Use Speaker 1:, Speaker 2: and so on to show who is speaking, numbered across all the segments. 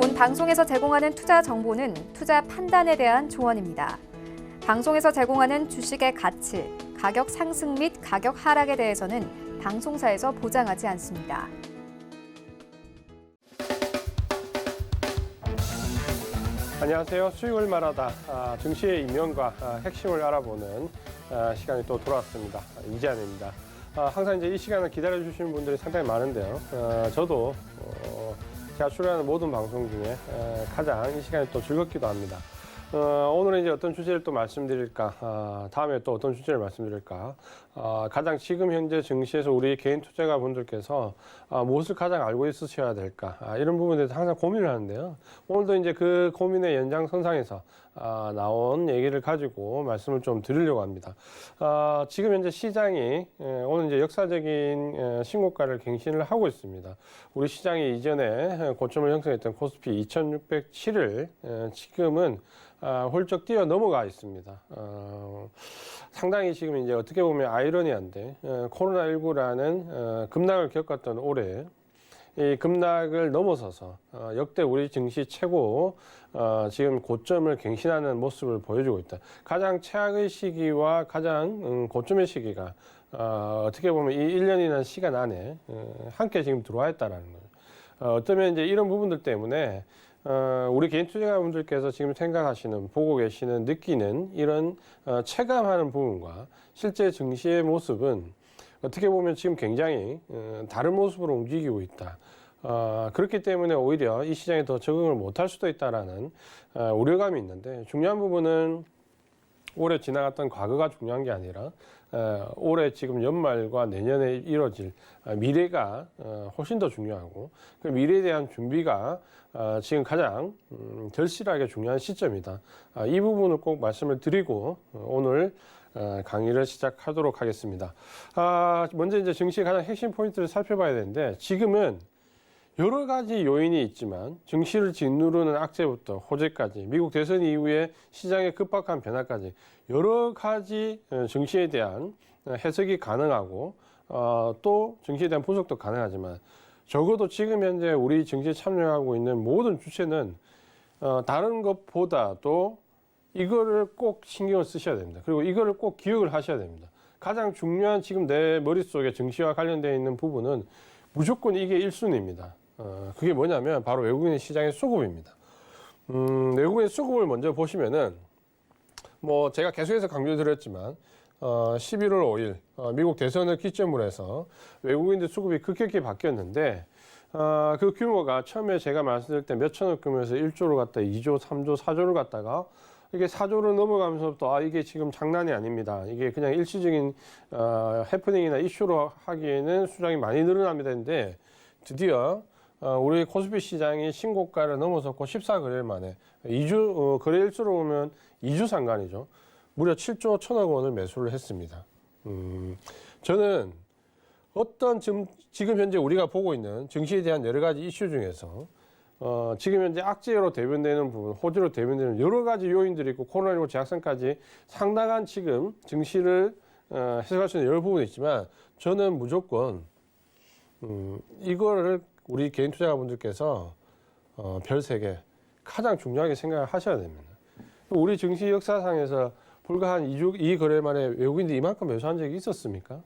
Speaker 1: 본 방송에서 제공하는 투자 정보는 투자 판단에 대한 조언입니다. 방송에서 제공하는 주식의 가치, 가격 상승 및 가격 하락에 대해서는 방송사에서 보장하지 않습니다.
Speaker 2: 안녕하세요. 수익을 말하다 증시의 이면과 핵심을 알아보는 시간이 또 돌아왔습니다. 이재환입니다. 항상 이제 이 시간을 기다려 주시는 분들이 상당히 많은데요. 저도 제가 출연하는 모든 방송 중에 가장 이 시간이 또 즐겁기도 합니다. 오늘은 이제 어떤 주제를 또 말씀드릴까, 다음에 또 어떤 주제를 말씀드릴까, 가장 지금 현재 증시에서 우리 개인 투자가 분들께서 무엇을 가장 알고 있으셔야 될까, 이런 부분에 대해서 항상 고민을 하는데요. 오늘도 이제 그 고민의 연장선상에서 나온 얘기를 가지고 말씀을 좀 드리려고 합니다. 지금 현재 시장이 오늘 이제 역사적인 신고가를 갱신을 하고 있습니다. 우리 시장이 이전에 고점을 형성했던 코스피 2607을 지금은 훌쩍 뛰어 넘어가 있습니다. 상당히 지금 이제 어떻게 보면 아이러니한데, 코로나19라는 급락을 겪었던 올해 이 급락을 넘어서서 역대 우리 증시 최고 지금 고점을 갱신하는 모습을 보여주고 있다. 가장 최악의 시기와 가장 고점의 시기가 어떻게 보면 이 1년이라는 시간 안에 함께 지금 들어와 있다라는 거예요. 어쩌면 이제 이런 부분들 때문에 우리 개인 투자자분들께서 지금 생각하시는, 보고 계시는, 느끼는 이런 체감하는 부분과 실제 증시의 모습은 어떻게 보면 지금 굉장히 다른 모습으로 움직이고 있다. 그렇기 때문에 오히려 이 시장에 더 적응을 못할 수도 있다라는 우려감이 있는데, 중요한 부분은 올해 지나갔던 과거가 중요한 게 아니라 올해 지금 연말과 내년에 이뤄질 미래가 훨씬 더 중요하고, 그 미래에 대한 준비가 지금 가장 절실하게 중요한 시점이다. 이 부분을 꼭 말씀을 드리고 오늘 강의를 시작하도록 하겠습니다. 먼저 이제 증시의 가장 핵심 포인트를 살펴봐야 되는데, 지금은 여러 가지 요인이 있지만 증시를 짓누르는 악재부터 호재까지, 미국 대선 이후에 시장의 급박한 변화까지 여러 가지 증시에 대한 해석이 가능하고 또 증시에 대한 분석도 가능하지만, 적어도 지금 현재 우리 증시에 참여하고 있는 모든 주체는 다른 것보다도 이거를 꼭 신경을 쓰셔야 됩니다. 그리고 이거를 꼭 기억을 하셔야 됩니다. 가장 중요한 지금 내 머릿속에 증시와 관련되어 있는 부분은 무조건 이게 1순위입니다. 그게 뭐냐면 바로 외국인 시장의 수급입니다. 외국인 수급을 먼저 보시면은, 뭐 제가 계속해서 강조드렸지만 11월 5일 미국 대선을 기점으로 해서 외국인들 수급이 급격히 바뀌었는데, 그 규모가 처음에 제가 말씀드릴 때 몇천억 규모에서 1조를 갔다 2조, 3조, 4조를 갔다가 이게 4조를 넘어가면서부터 이게 지금 장난이 아닙니다. 이게 그냥 일시적인 해프닝이나 이슈로 하기에는 수량이 많이 늘어납니다. 근데 드디어 우리 코스피 시장이 신고가를 넘어섰고 14거래일 만에 2주 거래일수로 보면 2주 상간이죠. 무려 7조 1천억 원을 매수를 했습니다. 저는 어떤 지금 현재 우리가 보고 있는 증시에 대한 여러 가지 이슈 중에서 지금 현재 악재로 대변되는 부분, 호재로 대변되는 여러 가지 요인들이 있고, 코로나19 재확산까지 상당한 지금 증시를 해석할 수 있는 여러 부분이 있지만, 저는 무조건 이거를 우리 개인 투자자분들께서 별 3개 가장 중요하게 생각을 하셔야 됩니다. 우리 증시 역사상에서 불과 한 2 거래 만에 외국인들이 이만큼 매수한 적이 있었습니까?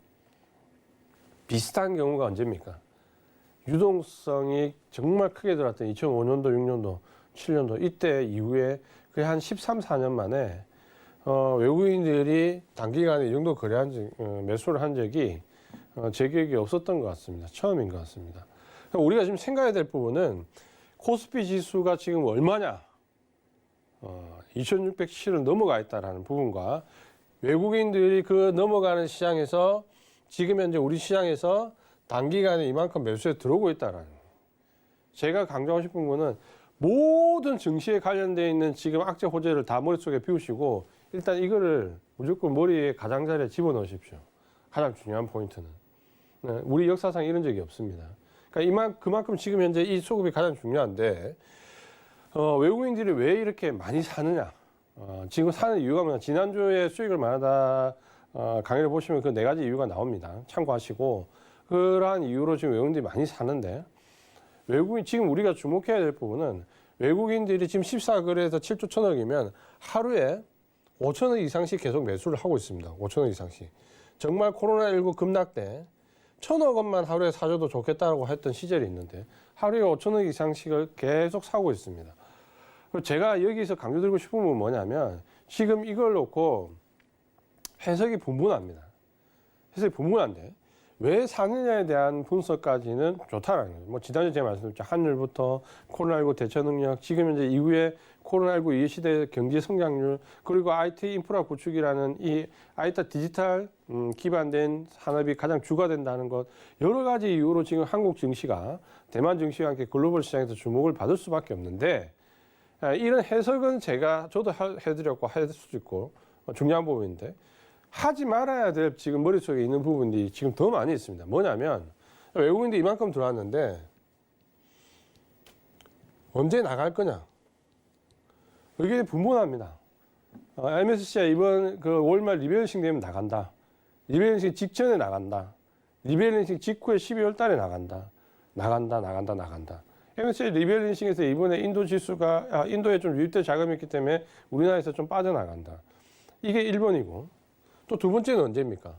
Speaker 2: 비슷한 경우가 언제입니까? 유동성이 정말 크게 들어왔던 2005년도, 6년도, 7년도 이때 이후에 거의 한 13, 14년 만에 외국인들이 단기간에 이 정도 매수를 한 적이 제 기억에 없었던 것 같습니다. 처음인 것 같습니다. 우리가 지금 생각해야 될 부분은 코스피 지수가 지금 얼마냐, 2607을 넘어가 있다는 부분과 외국인들이 그 넘어가는 시장에서 지금 현재 우리 시장에서 단기간에 이만큼 매수에 들어오고 있다는, 제가 강조하고 싶은 거는 모든 증시에 관련되어 있는 지금 악재 호재를 다 머릿속에 비우시고 일단 이거를 무조건 머리에 가장자리에 집어넣으십시오. 가장 중요한 포인트는. 우리 역사상 이런 적이 없습니다. 그러니까 그만큼 지금 현재 이 수급이 가장 중요한데, 외국인들이 왜 이렇게 많이 사느냐, 지금 사는 이유가 뭐냐. 지난주에 수익을 말하다 강의를 보시면 그 4가지 이유가 나옵니다. 참고하시고, 그러한 이유로 지금 외국인들이 많이 사는데, 외국인 지금 우리가 주목해야 될 부분은 외국인들이 지금 14거래에서 7조 1천억이면 하루에 5천억 이상씩 계속 매수를 하고 있습니다. 5천억 이상씩. 정말 코로나19 급락 때 1천억 원만 하루에 사줘도 좋겠다고 했던 시절이 있는데 하루에 5천억 이상씩을 계속 사고 있습니다. 제가 여기서 강조드리고 싶은 건 뭐냐면 지금 이걸 놓고 해석이 분분합니다. 해석이 분분한데 왜 사느냐에 대한 분석까지는 좋다라는 거예요. 뭐 지난주에 제가 말씀드렸죠. 환율부터 코로나19 대처 능력, 지금 이제 이후에 코로나19 이후 시대 경제 성장률, 그리고 IT 인프라 구축이라는 이 IT 디지털 기반된 산업이 가장 주가 된다는 것, 여러 가지 이유로 지금 한국 증시가 대만 증시와 함께 글로벌 시장에서 주목을 받을 수밖에 없는데 이런 해석은 저도 해드렸고 할 수도 있고 중요한 부분인데 하지 말아야 될 지금 머릿속에 있는 부분이 지금 더 많이 있습니다. 뭐냐면 외국인들이 이만큼 들어왔는데 언제 나갈 거냐? 의견이 분분합니다. MSCI 이번 그 월말 리밸런싱 되면 나간다. 리밸런싱 직전에 나간다. 리밸런싱 직후에 12월 달에 나간다. 나간다. MSCI 리밸런싱에서 이번에 인도 지수가 인도에 좀 유입된 자금이 있기 때문에 우리나라에서 좀 빠져나간다. 이게 1번이고 또 두 번째는 언제입니까?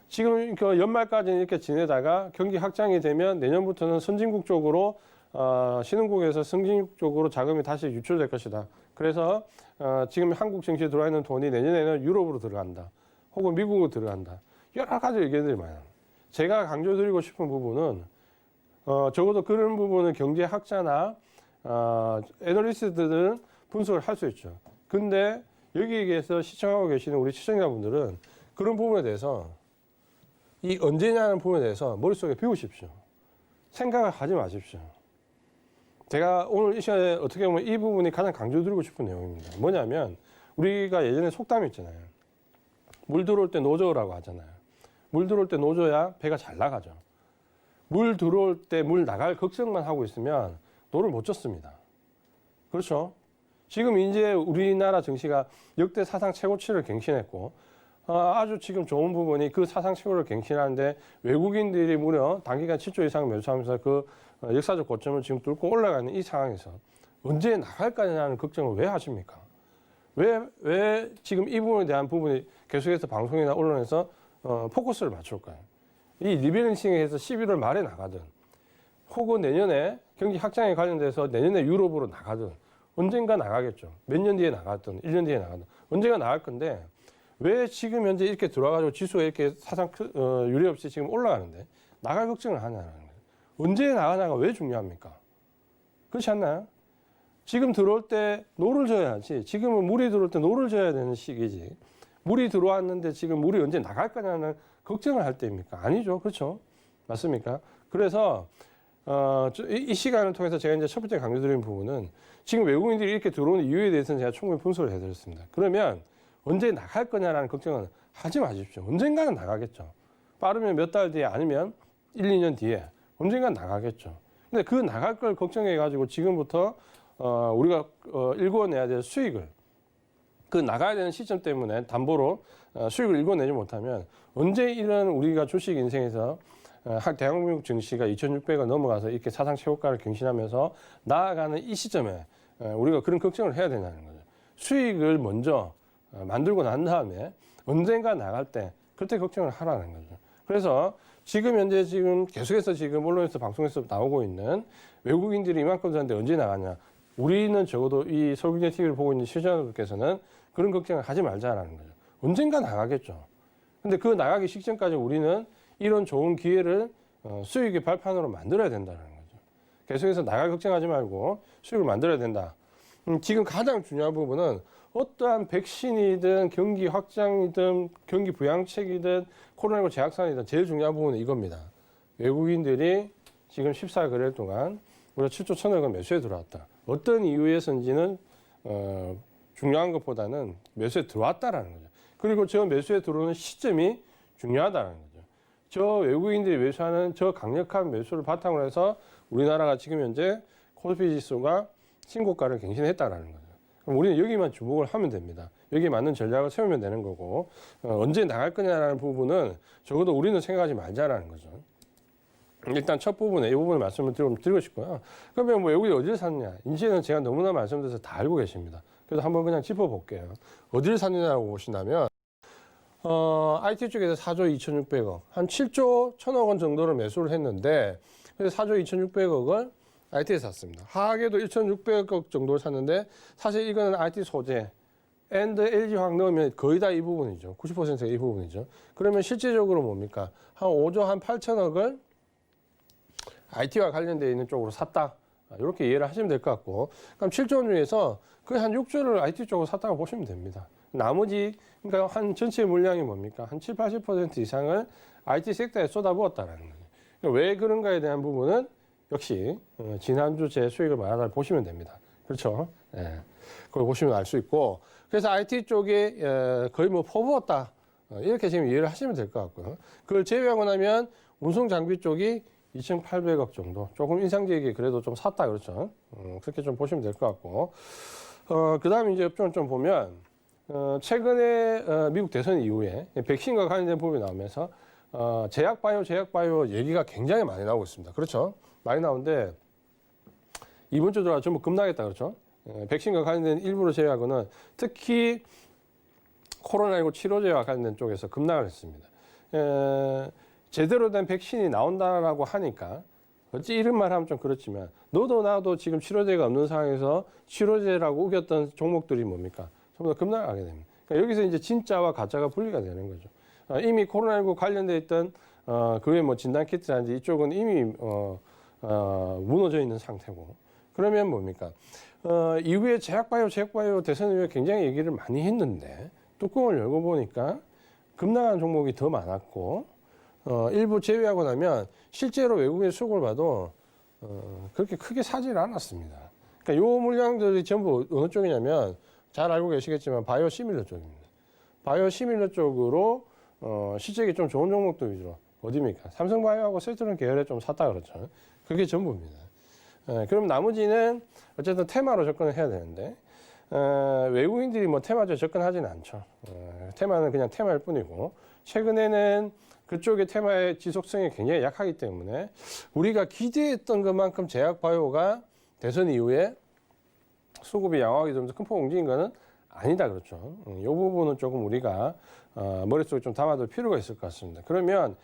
Speaker 2: 지금 그 연말까지는 이렇게 지내다가 경기 확장이 되면 내년부터는 선진국 쪽으로 신흥국에서 선진국 쪽으로 자금이 다시 유출될 것이다. 그래서 지금 한국 증시에 들어와 있는 돈이 내년에는 유럽으로 들어간다. 혹은 미국으로 들어간다. 여러 가지 의견들이 많아요. 제가 강조드리고 싶은 부분은 적어도 그런 부분은 경제학자나 애널리스트들은 분석을 할 수 있죠. 근데 여기에서 시청하고 계시는 우리 시청자분들은 그런 부분에 대해서 이 언제냐는 부분에 대해서 머릿속에 비우십시오. 생각을 하지 마십시오. 제가 오늘 이 시간에 어떻게 보면 이 부분이 가장 강조드리고 싶은 내용입니다. 뭐냐면 우리가 예전에 속담이 있잖아요. 물 들어올 때 노저으라고 하잖아요. 물 들어올 때 노저야 배가 잘 나가죠. 물 들어올 때 물 나갈 걱정만 하고 있으면 노를 못 젓습니다. 그렇죠? 지금 이제 우리나라 증시가 역대 사상 최고치를 갱신했고 아주 지금 좋은 부분이 그 사상 최고를 갱신하는데 외국인들이 무려 단기간 7조 이상 매수하면서 그 역사적 고점을 지금 뚫고 올라가는 이 상황에서 언제 나갈 거냐는 걱정을 왜 하십니까? 왜 지금 이 부분에 대한 부분이 계속해서 방송이나 언론에서 포커스를 맞출까요? 이 리밸런싱에서 11월 말에 나가든 혹은 내년에 경기 확장에 관련돼서 내년에 유럽으로 나가든 언젠가 나가겠죠. 몇 년 뒤에 나갔든 1년 뒤에 나가든 언젠가 나갈 건데 왜 지금 현재 이렇게 들어와가지고 지수가 이렇게 사상 유례 없이 지금 올라가는데 나갈 걱정을 하냐는 거예요. 언제 나가냐가 왜 중요합니까? 그렇지 않나요? 지금 들어올 때 노를 져야지. 지금은 물이 들어올 때 노를 져야 되는 시기지. 물이 들어왔는데 지금 물이 언제 나갈 거냐는 걱정을 할 때입니까? 아니죠. 그렇죠? 맞습니까? 그래서 이 시간을 통해서 제가 이제 첫 번째 강조드린 부분은 지금 외국인들이 이렇게 들어오는 이유에 대해서는 제가 충분히 분석을 해드렸습니다. 그러면 언제 나갈 거냐라는 걱정은 하지 마십시오. 언젠가는 나가겠죠. 빠르면 몇 달 뒤에 아니면 1, 2년 뒤에 언젠가 나가겠죠. 근데 그 나갈 걸 걱정해가지고 지금부터 우리가 일궈내야 될 수익을 그 나가야 되는 시점 때문에 담보로 수익을 일궈내지 못하면 언제 이런 우리가 주식 인생에서 대한민국 증시가 2,600을 넘어가서 이렇게 사상 최고가를 경신하면서 나아가는 이 시점에 우리가 그런 걱정을 해야 되냐는 거죠. 수익을 먼저 만들고 난 다음에 언젠가 나갈 때 그때 걱정을 하라는 거죠. 그래서 지금 현재 지금 계속해서 지금 언론에서 방송에서 나오고 있는 외국인들이 이만큼 사는데 언제 나가냐. 우리는 적어도 이 서울경제 TV를 보고 있는 시청자분들께서는 그런 걱정을 하지 말자라는 거죠. 언젠가 나가겠죠. 근데 그 나가기 직전까지 우리는 이런 좋은 기회를 수익의 발판으로 만들어야 된다는 거죠. 계속해서 나갈 걱정하지 말고 수익을 만들어야 된다. 지금 가장 중요한 부분은 어떠한 백신이든 경기 확장이든 경기 부양책이든 코로나19 재확산이든 제일 중요한 부분은 이겁니다. 외국인들이 지금 14거래일 동안 우리가 7조 1천억을 매수에 들어왔다. 어떤 이유에서인지는 중요한 것보다는 매수에 들어왔다라는 거죠. 그리고 저 매수에 들어오는 시점이 중요하다는 거죠. 저 외국인들이 매수하는 저 강력한 매수를 바탕으로 해서 우리나라가 지금 현재 코스피 지수가 신고가를 갱신했다라는 거죠. 그럼 우리는 여기만 주목을 하면 됩니다. 여기에 맞는 전략을 세우면 되는 거고 언제 나갈 거냐라는 부분은 적어도 우리는 생각하지 말자라는 거죠. 일단 첫 부분에 이 부분을 말씀을 드리고 싶고요. 그러면 뭐 외국이 어디를 샀느냐? 이제는 제가 너무나 말씀드려서 다 알고 계십니다. 그래서 한번 그냥 짚어볼게요. 어디를 샀느냐고 보신다면 IT 쪽에서 4조 2,600억, 한 7조 1,000억 원 정도를 매수를 했는데 그래서 4조 2,600억을 IT에 샀습니다. 하악에도 1,600억 정도를 샀는데 사실 이거는 IT 소재, and LG화학 넣으면 거의 다 이 부분이죠. 90%가 이 부분이죠. 그러면 실제적으로 뭡니까? 한 5조 한 8천억을 IT와 관련되어 있는 쪽으로 샀다. 이렇게 이해를 하시면 될 것 같고, 그럼 7조 원 중에서 거의 한 6조를 IT 쪽으로 샀다고 보시면 됩니다. 나머지, 그러니까 한 전체 물량이 뭡니까? 한 7, 80% 이상을 IT 섹터에 쏟아부었다라는 거예요. 그러니까 왜 그런가에 대한 부분은 역시 지난주 제 수익을 말하다 보시면 됩니다. 그렇죠? 예. 그걸 보시면 알 수 있고, 그래서 IT 쪽에 거의 뭐 퍼부었다. 이렇게 지금 이해를 하시면 될 것 같고요. 그걸 제외하고 나면 운송 장비 쪽이 2,800억 정도, 조금 인상적이게 그래도 좀 샀다 그렇죠. 그렇게 좀 보시면 될 것 같고, 그다음에 이제 업종을 좀 보면 최근에 미국 대선 이후에 백신과 관련된 부분이 나오면서 제약 바이오 얘기가 굉장히 많이 나오고 있습니다. 그렇죠? 많이 나오는데 이번 주 들어와 전부 급락했다 그렇죠? 백신과 관련된 일부를 제외하고는 특히 코로나19 치료제와 관련된 쪽에서 급락을 했습니다. 제대로 된 백신이 나온다라고 하니까 어찌 이런 말 하면 좀 그렇지만 너도 나도 지금 치료제가 없는 상황에서 치료제라고 우겼던 종목들이 뭡니까? 전부 다 급락하게 됩니다. 그러니까 여기서 이제 진짜와 가짜가 분리가 되는 거죠. 이미 코로나19 관련돼 있던 그게 뭐 진단키트라든지 이쪽은 이미 무너져 있는 상태고, 그러면 뭡니까? 이후에 제약바이오 대선 이후에 굉장히 얘기를 많이 했는데 뚜껑을 열고 보니까 급락한 종목이 더 많았고, 일부 제외하고 나면 실제로 외국의 수급을 봐도 그렇게 크게 사지를 않았습니다. 그러니까 요 물량들이 전부 어느 쪽이냐면 잘 알고 계시겠지만 바이오 시밀러 쪽입니다. 바이오 시밀러 쪽으로 실적이 좀 좋은 종목들 위주로 어디입니까? 삼성바이오하고 세트론 계열에 좀 샀다 그렇죠. 그게 전부입니다. 그럼 나머지는 어쨌든 테마로 접근을 해야 되는데 외국인들이 뭐 테마적으로 접근하지는 않죠. 테마는 그냥 테마일 뿐이고, 최근에는 그쪽의 테마의 지속성이 굉장히 약하기 때문에 우리가 기대했던 것만큼 제약바이오가 대선 이후에 수급이 양호하게 좀 더 큰 폭 움직인 거는 아니다 그렇죠. 이 부분은 조금 우리가 머릿속에 좀 담아둘 필요가 있을 것 같습니다. 그러면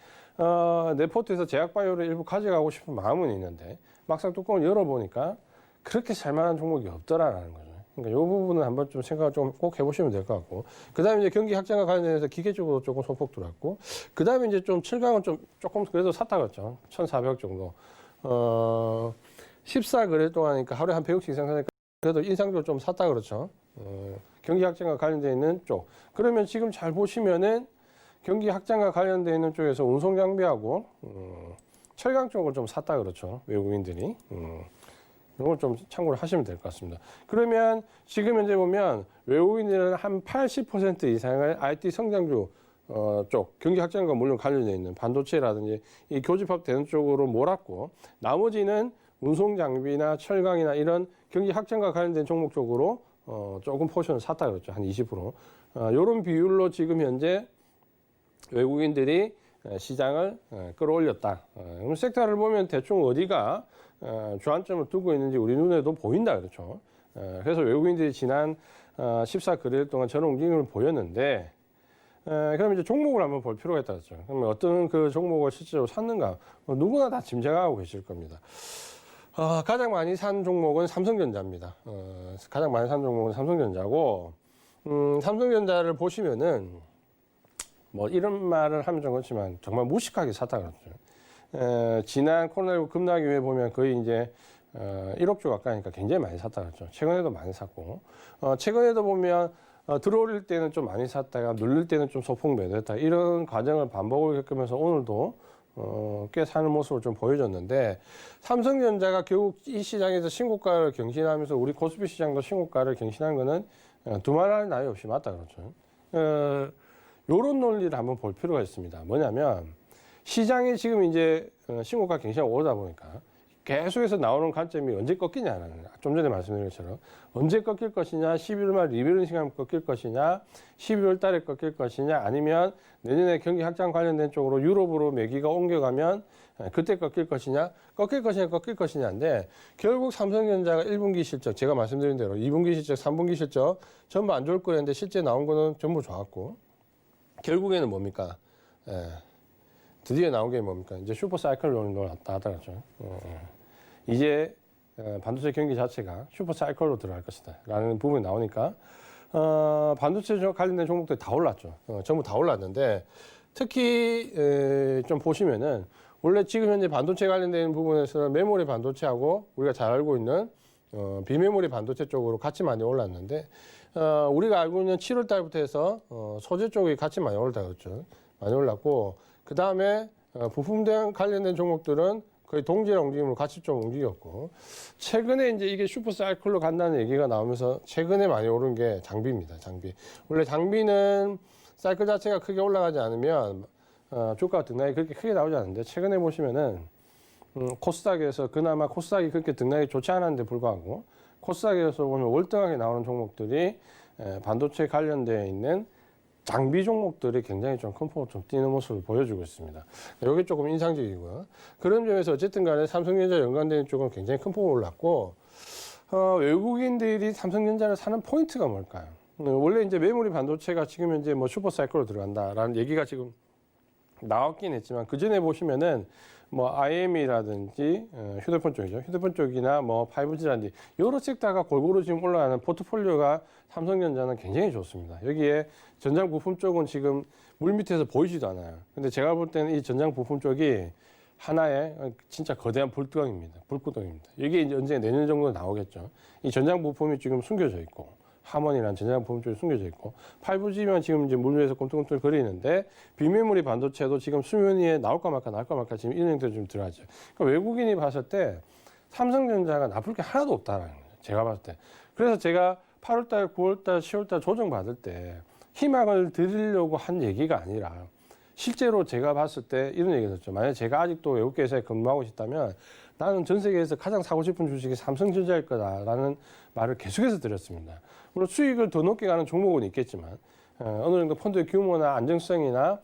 Speaker 2: 내 포트에서 제약바이오를 일부 가져가고 싶은 마음은 있는데 막상 뚜껑을 열어보니까 그렇게 살만한 종목이 없더라라는 거죠. 그러니까 이 부분은 한번 좀 생각을 좀 꼭 해보시면 될 것 같고, 그 다음에 이제 경기 확장과 관련해서 기계 쪽으로 조금 소폭 들어왔고, 그 다음에 이제 좀 7강은 좀 조금 그래도 샀다 그랬죠. 1,400억 정도. 14거래 동안 하니까 하루에 한 100억씩 이상 사니까 그래도 인상적으로 좀 샀다 그렇죠. 경기 확장과 관련되어 있는 쪽. 그러면 지금 잘 보시면은 경기 확장과 관련되어 있는 쪽에서 운송 장비하고 철강 쪽을 좀 샀다 그렇죠. 외국인들이. 이걸 좀 참고를 하시면 될 것 같습니다. 그러면 지금 현재 보면 외국인들은 한 80% 이상을 IT 성장주 쪽, 경기 확장과 물론 관련되어 있는 반도체라든지 이 교집합 되는 쪽으로 몰았고, 나머지는 운송 장비나 철강이나 이런 경기 확장과 관련된 종목 쪽으로 조금 포션을 샀다 그랬죠. 한 20%. 이런 비율로 지금 현재 외국인들이 시장을 끌어올렸다. 그럼 섹터를 보면 대충 어디가 주안점을 두고 있는지 우리 눈에도 보인다 그렇죠. 그래서 외국인들이 지난 14거래일 동안 저런 움직임을 보였는데, 그럼 이제 종목을 한번 볼 필요가 있다 그랬죠. 그러면 어떤 그 종목을 실제로 샀는가? 누구나 다 짐작하고 계실 겁니다. 가장 많이 산 종목은 삼성전자입니다. 가장 많이 산 종목은 삼성전자고, 삼성전자를 보시면은 뭐 이런 말을 하면 좀 그렇지만 정말 무식하게 샀다 그랬죠. 지난 코로나19 급락 이후에 보면 거의 이제 1억 주 가까이니까 굉장히 많이 샀다 그랬죠. 최근에도 많이 샀고, 최근에도 보면 들어올릴 때는 좀 많이 샀다가 눌릴 때는 좀 소폭 매도했다, 이런 과정을 반복을 겪으면서 오늘도 꽤 사는 모습을 좀 보여줬는데, 삼성전자가 결국 이 시장에서 신고가를 경신하면서 우리 코스피 시장도 신고가를 경신한 거는 두말할 나위 없이 맞다 그렇죠. 요런 논리를 한번 볼 필요가 있습니다. 뭐냐면 시장이 지금 이제 신고가 경신하고 오르다 보니까 계속해서 나오는 관점이 언제 꺾이냐는, 좀 전에 말씀드린 것처럼 언제 꺾일 것이냐, 11월 말 리밸런싱 하면 꺾일 것이냐, 12월 달에 꺾일 것이냐, 아니면 내년에 경기 확장 관련된 쪽으로 유럽으로 매기가 옮겨가면 그때 꺾일 것이냐, 꺾일 것이냐인데 결국 삼성전자가 1분기 실적, 제가 말씀드린 대로 2분기 실적, 3분기 실적 전부 안 좋을 거였는데 실제 나온 거는 전부 좋았고 결국에는 뭡니까? 드디어 나온 게 뭡니까? 이제 슈퍼 사이클론으로 나타났죠. 이제 반도체 경기 자체가 슈퍼 사이클로 들어갈 것이다 라는 부분이 나오니까 반도체 관련된 종목들이 다 올랐죠. 전부 다 올랐는데 특히 좀 보시면은 원래 지금 현재 반도체 관련된 부분에서는 메모리 반도체하고 우리가 잘 알고 있는 비메모리 반도체 쪽으로 같이 많이 올랐는데 우리가 알고 있는 7월 달부터 해서 소재 쪽이 같이 많이 올랐죠. 많이 올랐고 그 다음에 부품 관련된 종목들은 거의 동질한 움직임으로 같이 좀 움직였고 최근에 이제 이게 슈퍼 사이클로 간다는 얘기가 나오면서 최근에 많이 오른 게 장비입니다. 장비. 원래 장비는 사이클 자체가 크게 올라가지 않으면 주가 등락이 그렇게 크게 나오지 않는데 최근에 보시면은 코스닥에서 그나마 코스닥이 그렇게 등락이 좋지 않았는데 불구하고 코스닥에서 보면 월등하게 나오는 종목들이 반도체 관련되어 있는 장비 종목들이 굉장히 좀 큰 폭으로 좀 뛰는 모습을 보여주고 있습니다. 이게 조금 인상적이고요. 그런 점에서 어쨌든 간에 삼성전자 연관되는 쪽은 굉장히 큰 폭으로 올랐고 외국인들이 삼성전자를 사는 포인트가 뭘까요? 원래 이제 메모리 반도체가 지금 현재 뭐 슈퍼 사이클로 들어간다라는 얘기가 지금 나왔긴 했지만 그 전에 보시면은 뭐 IM이라든지 휴대폰 쪽이죠. 휴대폰 쪽이나 뭐 5G라든지 여러 섹터가 골고루 지금 올라가는 포트폴리오가 삼성전자는 굉장히 좋습니다. 여기에 전장 부품 쪽은 지금 물 밑에서 보이지도 않아요. 근데 제가 볼 때는 이 전장 부품 쪽이 하나의 진짜 거대한 불뚜껑입니다. 불구덩입니다. 이게 이제 언제 내년 정도 나오겠죠. 이 전장 부품이 지금 숨겨져 있고 하모니라는 전장 부품 쪽이 숨겨져 있고 5G만 지금 이제 물 위에서 꿈틀꿈틀 거리는데 비메모리 반도체도 지금 수면 위에 나올까 말까 지금 이런 형태로 좀 들어가죠. 그러니까 외국인이 봤을 때 삼성전자가 나쁠 게 하나도 없다라는 거죠. 제가 봤을 때. 그래서 제가 8월달, 9월달, 10월달 조정 받을 때 희망을 드리려고 한 얘기가 아니라 실제로 제가 봤을 때 이런 얘기를 했죠. 만약에 제가 아직도 외국 회사에 근무하고 싶다면 나는 전 세계에서 가장 사고 싶은 주식이 삼성전자일 거다라는 말을 계속해서 드렸습니다. 물론 수익을 더 높게 가는 종목은 있겠지만 어느 정도 펀드의 규모나 안정성이나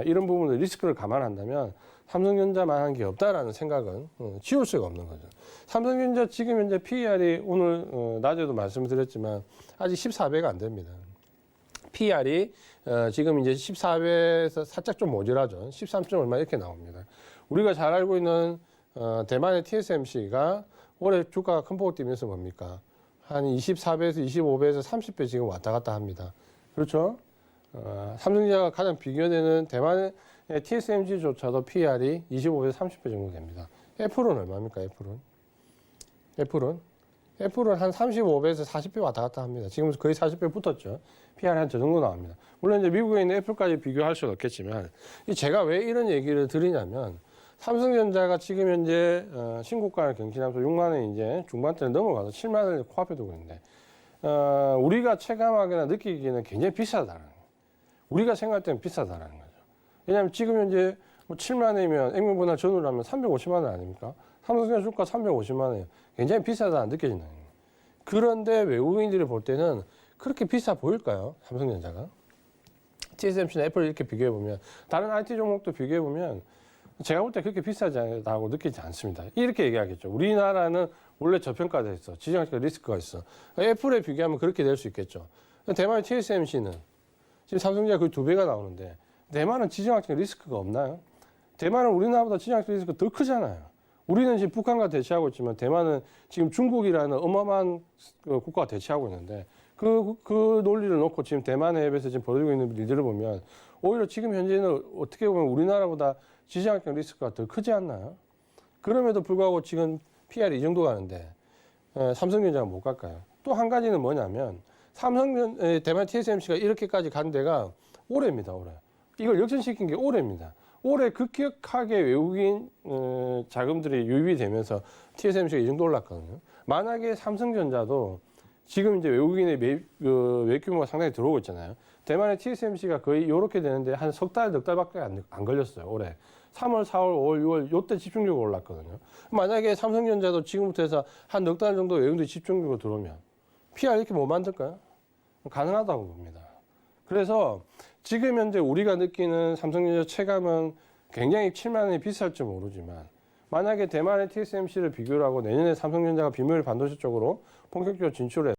Speaker 2: 이런 부분들 리스크를 감안한다면 삼성전자만한 게 없다라는 생각은 지울 수가 없는 거죠. 삼성전자 지금 현재 PER이 오늘 낮에도 말씀드렸지만 아직 14배가 안 됩니다. PER이 지금 이제 14배에서 살짝 좀 모자라죠. 13점 얼마 이렇게 나옵니다. 우리가 잘 알고 있는 대만의 TSMC가 올해 주가가 큰 폭을 뛰면서 뭡니까? 한 24배에서 25배에서 30배 지금 왔다 갔다 합니다. 그렇죠? 삼성전자가 가장 비교되는 대만의 TSMC조차도 PER이 25배에서 30배 정도 됩니다. 애플은 얼마입니까? 애플은 한 35배에서 40배 왔다 갔다 합니다. 지금 거의 40배 붙었죠. PER이 한 저 정도 나옵니다. 물론 이제 미국에 있는 애플까지 비교할 수는 없겠지만 제가 왜 이런 얘기를 드리냐면 삼성전자가 지금 현재 신고가를 경신하면서 6만 원 이제 중반대를 넘어가서 7만 원을 코앞에 두고 있는데 우리가 체감하거나 느끼기에는 굉장히 비싸다라는 거예요. 우리가 생각할 때는 비싸다라는 거죠. 왜냐하면 지금 현재 뭐 7만 원이면 액면분할 전후로 하면 350만 원 아닙니까? 삼성전자 주가 350만 원이에요. 굉장히 비싸다 느껴진다는 거예요. 그런데 외국인들이 볼 때는 그렇게 비싸 보일까요? 삼성전자가? TSMC나 애플 이렇게 비교해보면 다른 IT 종목도 비교해보면 제가 볼 때 그렇게 비싸다고 느끼지 않습니다. 이렇게 얘기하겠죠. 우리나라는 원래 저평가돼 있어. 지정학적 리스크가 있어. 애플에 비교하면 그렇게 될 수 있겠죠. 대만의 TSMC는 지금 삼성전자 거의 2배가 나오는데 대만은 지정학적 리스크가 없나요? 대만은 우리나라보다 지정학적 리스크가 더 크잖아요. 우리는 지금 북한과 대치하고 있지만 대만은 지금 중국이라는 어마어마한 국가가 대치하고 있는데 그 논리를 놓고 지금 대만의 앱에서 지금 벌어지고 있는 일들을 보면 오히려 지금 현재는 어떻게 보면 우리나라보다 지정학적 리스크가 더 크지 않나요? 그럼에도 불구하고 지금 PER이 이 정도 가는데 삼성전자가 못 갈까요? 또 한 가지는 뭐냐면 대만 TSMC가 이렇게까지 간 데가 올해입니다. 올해. 이걸 역전시킨 게 올해입니다. 올해 급격하게 외국인 자금들이 유입이 되면서 TSMC가 이 정도 올랐거든요. 만약에 삼성전자도 지금 이제 외국인의 매입 규모가 상당히 들어오고 있잖아요. 대만의 TSMC가 거의 이렇게 되는데 한 석 달, 넉 달밖에 안 걸렸어요. 올해. 3월, 4월, 5월, 6월 요때 집중적으로 올랐거든요. 만약에 삼성전자도 지금부터 해서 한 넉 달 정도 외국인들이 집중적으로 들어오면 PR 이렇게 못 만들까요? 가능하다고 봅니다. 그래서 지금 현재 우리가 느끼는 삼성전자 체감은 굉장히 7만 원이 비쌀지 모르지만 만약에 대만의 TSMC를 비교를 하고 내년에 삼성전자가 비메모리 반도체 쪽으로 본격적으로 진출을 해서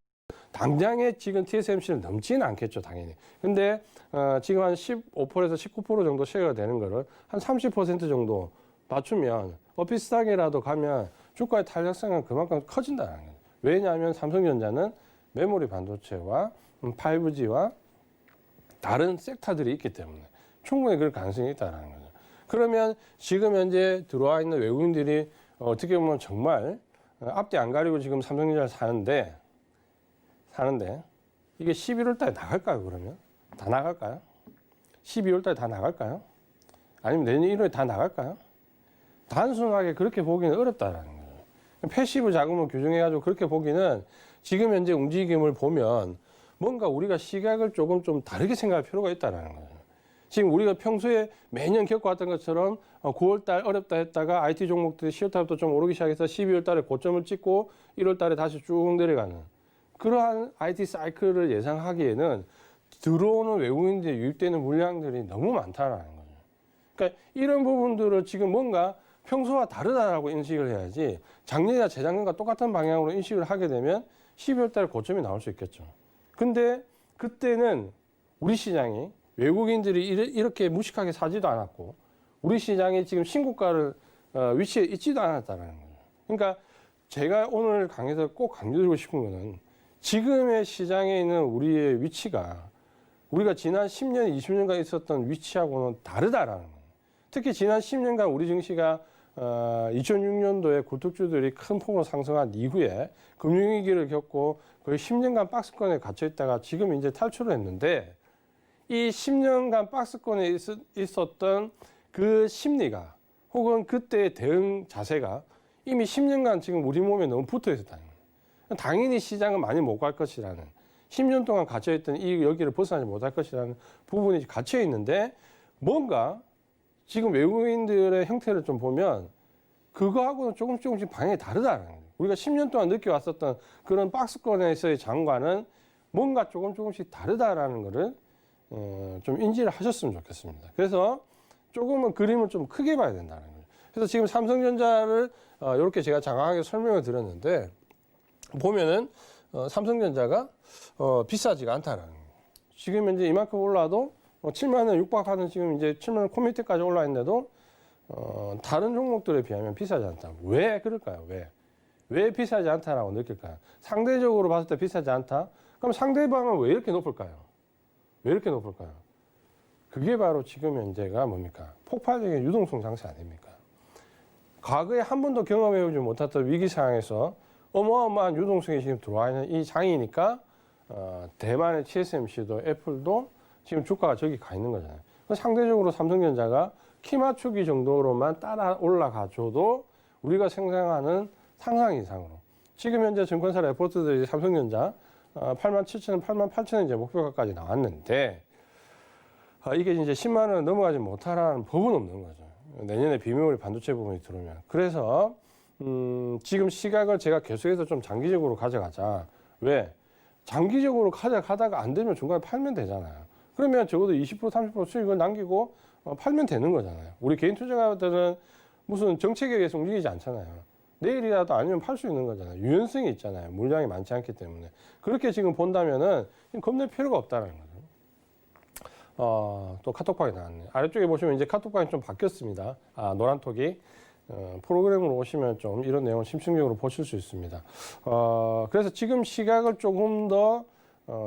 Speaker 2: 당장에 지금 TSMC를 넘지는 않겠죠, 당연히. 근데 지금 한 15%에서 19% 정도 쉐어가 되는 거를 한 30% 정도 맞추면 비슷하게라도 가면 주가의 탄력성은 그만큼 커진다는 거예요. 왜냐하면 삼성전자는 메모리 반도체와 5G와 다른 섹터들이 있기 때문에 충분히 그럴 가능성이 있다는 거죠. 그러면 지금 현재 들어와 있는 외국인들이 어떻게 보면 정말 앞뒤 안 가리고 지금 삼성전자를 사는데 이게 11월 달에 나갈까요, 그러면? 다 나갈까요? 12월 달에 다 나갈까요? 아니면 내년 1월에 다 나갈까요? 단순하게 그렇게 보기는 어렵다라는 거예요. 패시브 자금을 규정해가지고 그렇게 보기는 지금 현재 움직임을 보면 뭔가 우리가 시각을 조금 좀 다르게 생각할 필요가 있다는 거예요. 지금 우리가 평소에 매년 겪어왔던 것처럼 9월 달 어렵다 했다가 IT 종목들이 10월 달부터 좀 오르기 시작해서 12월 달에 고점을 찍고 1월 달에 다시 쭉 내려가는 그러한 IT 사이클을 예상하기에는 들어오는 외국인들이 유입되는 물량들이 너무 많다는 거죠. 그러니까 이런 부분들을 지금 뭔가 평소와 다르다라고 인식을 해야지 작년이나 재작년과 똑같은 방향으로 인식을 하게 되면 12월 달에 고점이 나올 수 있겠죠. 근데 그때는 우리 시장이 외국인들이 이렇게 무식하게 사지도 않았고 우리 시장이 지금 신고가를 위치에 있지도 않았다는 거예요. 그러니까 제가 오늘 강의에서 꼭 강조드리고 싶은 거는 지금의 시장에 있는 우리의 위치가 우리가 지난 10년, 20년간 있었던 위치하고는 다르다라는 거예요. 특히 지난 10년간 우리 증시가 2006년도에 굴뚝주들이 큰 폭으로 상승한 이후에 금융위기를 겪고 거의 10년간 박스권에 갇혀 있다가 지금 이제 탈출을 했는데 이 10년간 박스권에 있었던 그 심리가 혹은 그때의 대응 자세가 이미 10년간 지금 우리 몸에 너무 붙어 있었다는 거예요. 당연히 시장은 많이 못 갈 것이라는 10년 동안 갇혀있던 이 여기를 벗어나지 못할 것이라는 부분이 갇혀 있는데 뭔가 지금 외국인들의 형태를 좀 보면 그거하고는 조금씩 방향이 다르다는 거예요. 우리가 10년 동안 느껴왔었던 그런 박스권에서의 장과는 뭔가 조금씩 다르다라는 거를 좀 인지를 하셨으면 좋겠습니다. 그래서 조금은 그림을 좀 크게 봐야 된다는 거예요. 그래서 지금 삼성전자를 이렇게 제가 장황하게 설명을 드렸는데 보면은 삼성전자가 비싸지가 않다라는 거예요. 지금 현재 이만큼 올라도 7만 원 육박하는 지금 이제 7만 원 코미트까지 올라 있는데도 다른 종목들에 비하면 비싸지 않다. 왜 그럴까요? 왜 비싸지 않다라고 느낄까요? 상대적으로 봤을 때 비싸지 않다? 그럼 상대방은 왜 이렇게 높을까요? 왜 이렇게 높을까요? 그게 바로 지금 현재가 뭡니까? 폭발적인 유동성 장세 아닙니까? 과거에 한 번도 경험해보지 못했던 위기 상황에서 어마어마한 유동성이 지금 들어와 있는 이 장이니까 대만의 TSMC도 애플도 지금 주가가 저기 가 있는 거잖아요. 상대적으로 삼성전자가 키 맞추기 정도로만 따라 올라가줘도 우리가 생각하는 상상 이상으로 지금 현재 증권사 레포트들이 삼성전자 87,000원, 88,000원 이제 목표가까지 나왔는데 이게 이제 10만 원을 넘어가지 못하라는 법은 없는 거죠. 내년에 비메모리 반도체 부분이 들어오면. 그래서 지금 시각을 제가 계속해서 좀 장기적으로 가져가자. 왜? 장기적으로 가져가다가 안 되면 중간에 팔면 되잖아요. 그러면 적어도 20%, 30% 수익을 남기고 팔면 되는 거잖아요. 우리 개인 투자가들은 무슨 정책에 의해서 움직이지 않잖아요. 내일이라도 아니면 팔 수 있는 거잖아요. 유연성이 있잖아요. 물량이 많지 않기 때문에. 그렇게 지금 본다면은 겁낼 필요가 없다는 거죠. 또 카톡방이 나왔네요. 아래쪽에 보시면 이제 카톡방이 좀 바뀌었습니다. 노란톡이. 프로그램으로 오시면 좀 이런 내용을 심층적으로 보실 수 있습니다. 그래서 지금 시각을 조금 더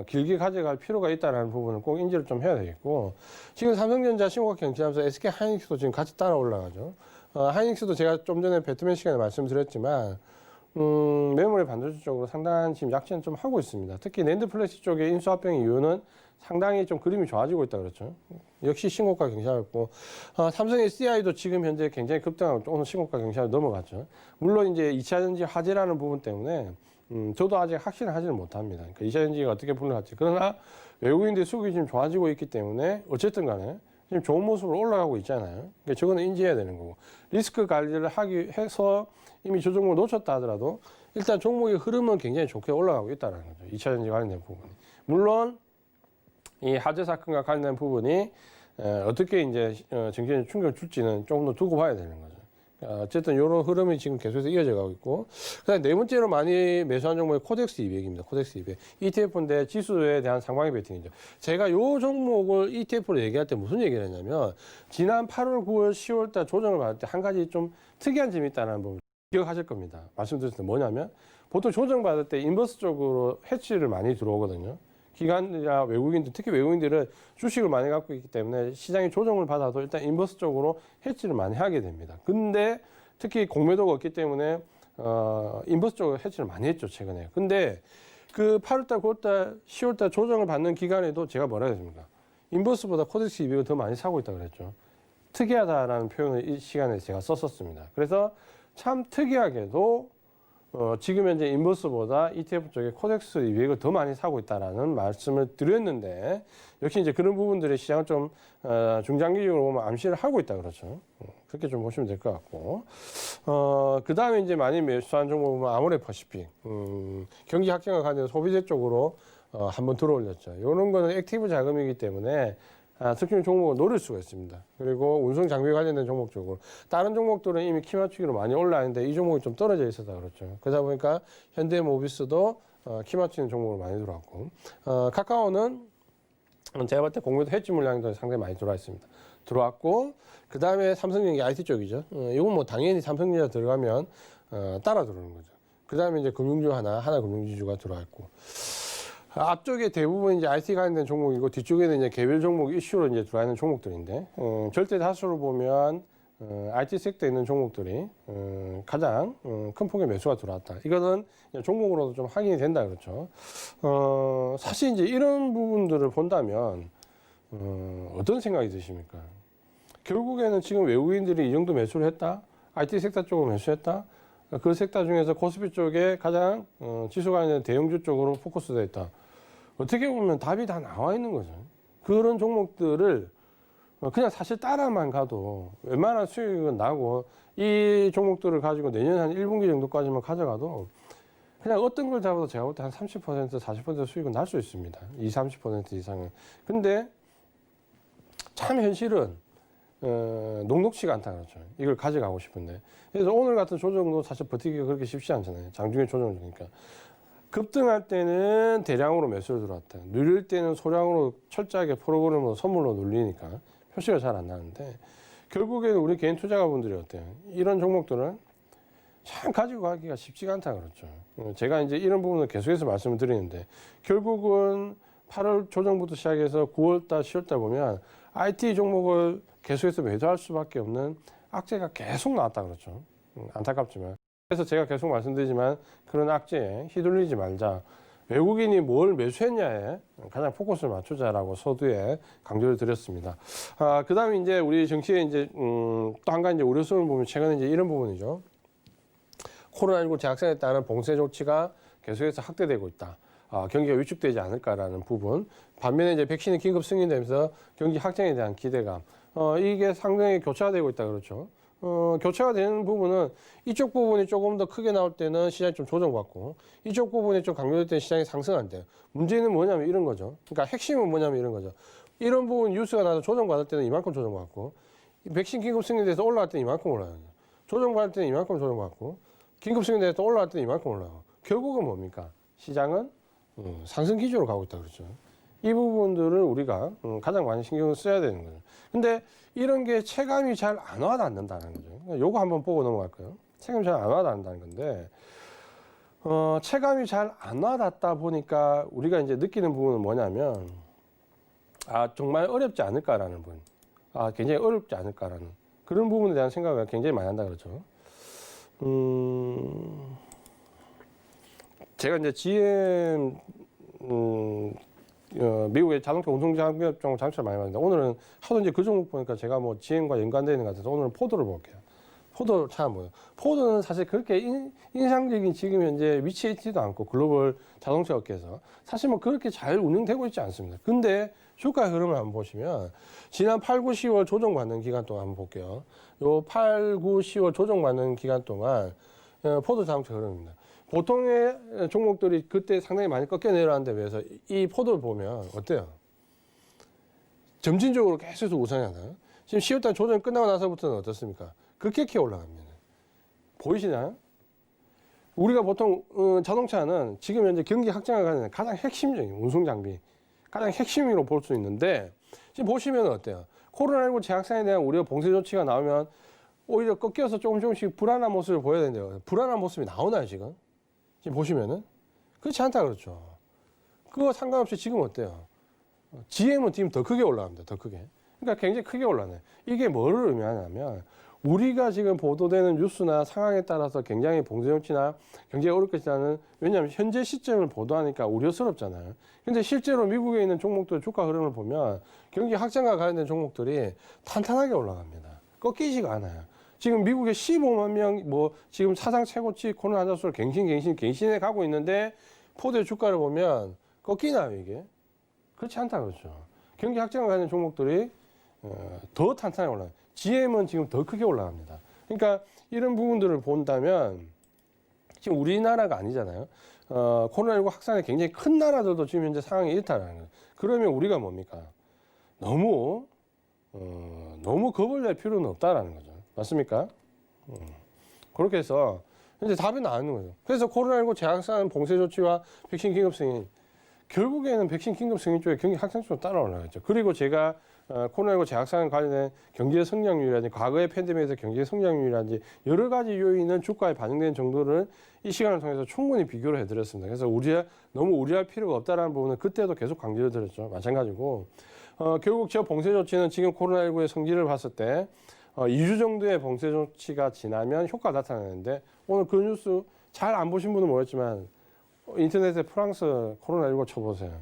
Speaker 2: 길게 가져갈 필요가 있다는 부분을 꼭 인지를 좀 해야 되겠고, 지금 삼성전자 신고가 경신하면서 SK 하이닉스도 지금 같이 따라 올라가죠. 하이닉스도 제가 좀 전에 배트맨 시간에 말씀드렸지만, 메모리 반도체 쪽으로 상당한 지금 약진을 좀 하고 있습니다. 특히 낸드 플래시 쪽의 인수합병의 이유는 상당히 좀 그림이 좋아지고 있다 그랬죠. 역시 신고가 경신하였고, 삼성의 CI도 지금 현재 굉장히 급등하고 오늘 신고가 경신하고 넘어갔죠. 물론 이제 2차전지 화재라는 부분 때문에 저도 아직 확신을 하지는 못합니다. 그러니까 2차전지가 어떻게 풀려갈지. 그러나 외국인들 수급이 지금 좋아지고 있기 때문에 어쨌든 간에 지금 좋은 모습으로 올라가고 있잖아요. 그러니까 저거는 인지해야 되는 거고. 리스크 관리를 하기 해서 이미 저 종목을 놓쳤다 하더라도 일단 종목의 흐름은 굉장히 좋게 올라가고 있다는 거죠. 2차전지 관련된 부분이. 물론 이 화재 사건과 관련된 부분이 어떻게 이제 정기적인 충격을 줄지는 조금 더 두고 봐야 되는 거죠. 어쨌든 이런 흐름이 지금 계속해서 이어져 가고 있고, 그다음에 네 번째로 많이 매수한 종목이 코덱스 200입니다. 코덱스 200. ETF인데 지수에 대한 상방위 베팅이죠. 제가 이 종목을 ETF로 얘기할 때 무슨 얘기를 했냐면, 지난 8월, 9월, 10월 달 조정을 받을 때 한 가지 좀 특이한 점이 있다는 부분 기억하실 겁니다. 말씀드렸을 때 뭐냐면, 보통 조정 받을 때 인버스 쪽으로 해치를 많이 들어오거든요. 기관이나 외국인들, 특히 외국인들은 주식을 많이 갖고 있기 때문에 시장이 조정을 받아도 일단 인버스 쪽으로 해치를 많이 하게 됩니다. 근데 특히 공매도가 없기 때문에 인버스 쪽으로 해치를 많이 했죠, 최근에. 근데 그 8월달, 9월달, 10월달 조정을 받는 기간에도 제가 뭐라 했습니까? 인버스보다 코덱스 200을 더 많이 사고 있다고 그랬죠. 특이하다라는 표현을 이 시간에 제가 썼었습니다. 그래서 참 특이하게도 지금 현재 인버스보다 ETF 쪽에 코덱스 200을 더 많이 사고 있다라는 말씀을 드렸는데, 역시 이제 그런 부분들의 시장은 좀 중장기적으로 보면 암시를 하고 있다 그렇죠. 그렇게 좀 보시면 될 것 같고, 그 다음에 이제 많이 매수한 종목 보면 아모레퍼시픽, 경기 확장과 관련해서 소비재 쪽으로 한번 들어올렸죠. 이런 거는 액티브 자금이기 때문에 특정 종목을 노릴 수가 있습니다. 그리고 운송 장비 관련된 종목 쪽으로, 다른 종목들은 이미 키 맞추기로 많이 올라왔는데 이 종목이 좀 떨어져 있어서 그렇죠. 그러다 보니까 현대모비스도 키 맞추는 종목으로 많이 들어왔고, 카카오는 제가 볼 때 공매도 해지 물량도 상당히 많이 들어와 있습니다. 들어왔고, 그 다음에 삼성전기 IT 쪽이죠. 이건 뭐 당연히 삼성전기가 들어가면 따라 들어오는 거죠. 그 다음에 이제 금융주 하나금융지주가 들어와 있고, 앞쪽에 대부분 이제 IT 관련된 종목이고, 뒤쪽에는 이제 개별 종목 이슈로 이제 들어와 있는 종목들인데, 절대 다수로 보면 IT 섹터에 있는 종목들이 가장 큰 폭의 매수가 들어왔다. 이거는 종목으로도 좀 확인이 된다 그렇죠. 사실 이제 이런 부분들을 본다면 어떤 생각이 드십니까? 결국에는 지금 외국인들이 이 정도 매수를 했다, IT 섹터 쪽으로 매수했다. 그 섹터 중에서 코스피 쪽에 가장 지수 관련된 대형주 쪽으로 포커스되어 있다. 어떻게 보면 답이 다 나와 있는 거죠. 그런 종목들을 그냥 사실 따라만 가도 웬만한 수익은 나고, 이 종목들을 가지고 내년 한 1분기 정도까지만 가져가도 그냥 어떤 걸 잡아도 제가 볼 때 한 30%, 40% 수익은 날 수 있습니다. 20, 30% 이상은. 근데 참 현실은 녹록치가 않다 그렇죠. 이걸 가져가고 싶은데. 그래서 오늘 같은 조정도 사실 버티기가 그렇게 쉽지 않잖아요. 장중에 조정을 주니까. 급등할 때는 대량으로 매수를 들어왔다. 누릴 때는 소량으로 철저하게 프로그램으로 선물로 눌리니까 표시가 잘 안 나는데, 결국에는 우리 개인 투자가분들이 어때요? 이런 종목들은 참 가지고 가기가 쉽지가 않다 그렇죠. 제가 이제 이런 부분을 계속해서 말씀을 드리는데, 결국은 8월 조정부터 시작해서 9월달, 10월달 보면 IT 종목을 계속해서 매도할 수밖에 없는 악재가 계속 나왔다 그렇죠. 안타깝지만. 그래서 제가 계속 말씀드리지만 그런 악재에 휘둘리지 말자. 외국인이 뭘 매수했냐에 가장 포커스를 맞추자라고 서두에 강조를 드렸습니다. 그 다음에 이제 우리 정치에 이제 또 한 가지 이제 우려성을 보면 최근에 이제 이런 부분이죠. 코로나19 재확산에 따른 봉쇄 조치가 계속해서 확대되고 있다. 경기가 위축되지 않을까라는 부분. 반면에 이제 백신이 긴급 승인되면서 경기 확장에 대한 기대감. 이게 상당히 교차가 되고 있다 그렇죠. 교차가 되는 부분은 이쪽 부분이 조금 더 크게 나올 때는 시장이 좀 조정받고, 이쪽 부분이 좀 강조될 때는 시장이 상승한대요. 문제는 뭐냐면 이런 거죠. 그러니까 핵심은 뭐냐면 이런 거죠. 이런 부분 뉴스가 나서 조정받을 때는 이만큼 조정받고, 백신 긴급 승인돼서 올라갈 때는 이만큼 올라가요. 조정받을 때는 이만큼 조정받고, 긴급 승인돼서 올라갈 때는 이만큼 올라가고. 결국은 뭡니까? 시장은 상승 기조로 가고 있다 그렇죠. 이 부분들을 우리가 가장 많이 신경을 써야 되는 거죠. 근데 이런 게 체감이 잘 안 와닿는다는 거죠. 요거 한번 보고 넘어갈까요? 체감이 잘 안 와닿는다는 건데, 체감이 잘 안 와닿다 보니까 우리가 이제 느끼는 부분은 뭐냐면, 정말 어렵지 않을까라는 부분. 굉장히 어렵지 않을까라는 그런 부분에 대한 생각을 굉장히 많이 한다 그렇죠. 제가 이제 GM, 미국의 자동차 운송장비업 종목 장치를 많이 봤는데, 오늘은 하도 이제 그 종목 보니까 제가 뭐 GM과 연관되어 있는 것 같아서 오늘은 포도를 볼게요. 포도 참 뭐예요? 포도는 사실 그렇게 인상적인 지금 현재 위치에 있지도 않고, 글로벌 자동차 업계에서 사실 뭐 그렇게 잘 운영되고 있지 않습니다. 근데 주가 흐름을 한번 보시면 지난 8, 9, 10월 조정받는 기간 동안 한번 볼게요. 요 8, 9, 10월 조정받는 기간 동안 포도 자동차 흐름입니다. 보통의 종목들이 그때 상당히 많이 꺾여 내려왔는데 비해서 이 포도를 보면 어때요? 점진적으로 계속 우상향하나요? 지금 10월달 조정 끝나고 나서부터는 어떻습니까? 급격히 올라갑니다. 보이시나요? 우리가 보통 자동차는 지금 현재 경기 확장을 가는 가장 핵심적인 운송 장비, 가장 핵심으로 볼 수 있는데 지금 보시면 어때요? 코로나19 재확산에 대한 우려 봉쇄 조치가 나오면 오히려 꺾여서 조금씩 불안한 모습을 보여야 되는데요. 불안한 모습이 나오나요, 지금? 지금 보시면은? 그렇지 않다 그렇죠. 그거 상관없이 지금 어때요? GM은 지금 더 크게 올라갑니다. 더 크게. 그러니까 굉장히 크게 올라가네. 이게 뭐를 의미하냐면 우리가 지금 보도되는 뉴스나 상황에 따라서 굉장히 봉쇄 조치나 굉장히 어렵 것이라는, 왜냐하면 현재 시점을 보도하니까 우려스럽잖아요. 근데 실제로 미국에 있는 종목들 주가 흐름을 보면 경기 확장과 관련된 종목들이 탄탄하게 올라갑니다. 꺾이지가 않아요. 지금 미국에 15만 명, 지금 사상 최고치 코로나 환자 수를 갱신해 가고 있는데 포드의 주가를 보면 꺾이나요, 이게? 그렇지 않다 그렇죠. 경기 확장과 관련된 종목들이 더 탄탄하게 올라가요. GM은 지금 더 크게 올라갑니다. 그러니까 이런 부분들을 본다면 지금 우리나라가 아니잖아요. 코로나19 확산에 굉장히 큰 나라들도 지금 현재 상황이 이렇다라는 거예요. 그러면 우리가 뭡니까? 너무 겁을 낼 필요는 없다라는 거죠. 맞습니까? 그렇게 해서 이제 답이 나오는 거죠. 그래서 코로나19 재확산 봉쇄 조치와 백신 긴급 승인, 결국에는 백신 긴급 승인 쪽에 경기 확산수로 따라 올라가죠. 그리고 제가 코로나19 재확산 관련된 경기의 성장률이라든지 과거의 팬데믹에서 경기의 성장률이라든지 여러 가지 요인은 주가에 반영되는 정도를 이 시간을 통해서 충분히 비교를 해드렸습니다. 그래서 너무 우려할 필요가 없다는 부분은 그때도 계속 강조를 드렸죠. 마찬가지고 결국 저 봉쇄 조치는 지금 코로나19의 성질을 봤을 때 2주 정도의 봉쇄 조치가 지나면 효과가 나타나는데, 오늘 그 뉴스 잘 안 보신 분은 모르겠지만 인터넷에 프랑스 코로나19 쳐보세요.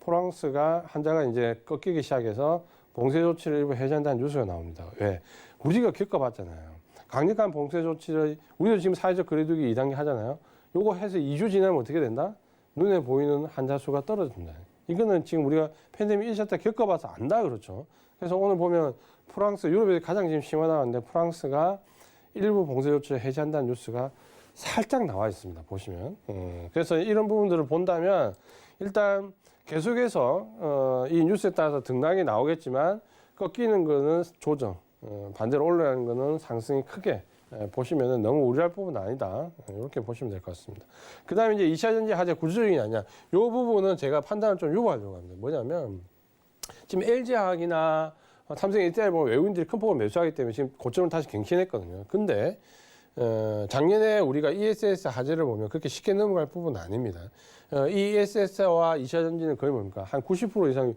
Speaker 2: 프랑스가 환자가 이제 꺾이기 시작해서 봉쇄 조치를 일부 해제한다는 뉴스가 나옵니다. 왜? 우리가 겪어봤잖아요. 강력한 봉쇄 조치를, 우리도 지금 사회적 거리두기 2단계 하잖아요. 요거 해서 2주 지나면 어떻게 된다? 눈에 보이는 환자 수가 떨어진다. 이거는 지금 우리가 팬데믹 1차 때 겪어봐서 안다 그렇죠. 그래서 오늘 보면 프랑스, 유럽에 가장 지금 심하다는데 프랑스가 일부 봉쇄 조치를 해제한다는 뉴스가 살짝 나와 있습니다. 보시면. 그래서 이런 부분들을 본다면 일단 계속해서 이 뉴스에 따라서 등락이 나오겠지만 꺾이는 거는 조정, 반대로 올라가는 거는 상승이 크게 보시면은 너무 우려할 부분은 아니다. 이렇게 보시면 될 것 같습니다. 그 다음에 이제 2차 전지 하재 구조적인 아니냐. 이 부분은 제가 판단을 좀 유보하려고 합니다. 뭐냐면 지금 LG화학이나 삼성 HDI 보면 외국인들이 큰 폭으로 매수하기 때문에 지금 고점을 다시 갱신했거든요. 근데 작년에 우리가 ESS 화재를 보면 그렇게 쉽게 넘어갈 부분은 아닙니다. 이 ESS와 2차 전지는 거의 뭡니까? 한 90% 이상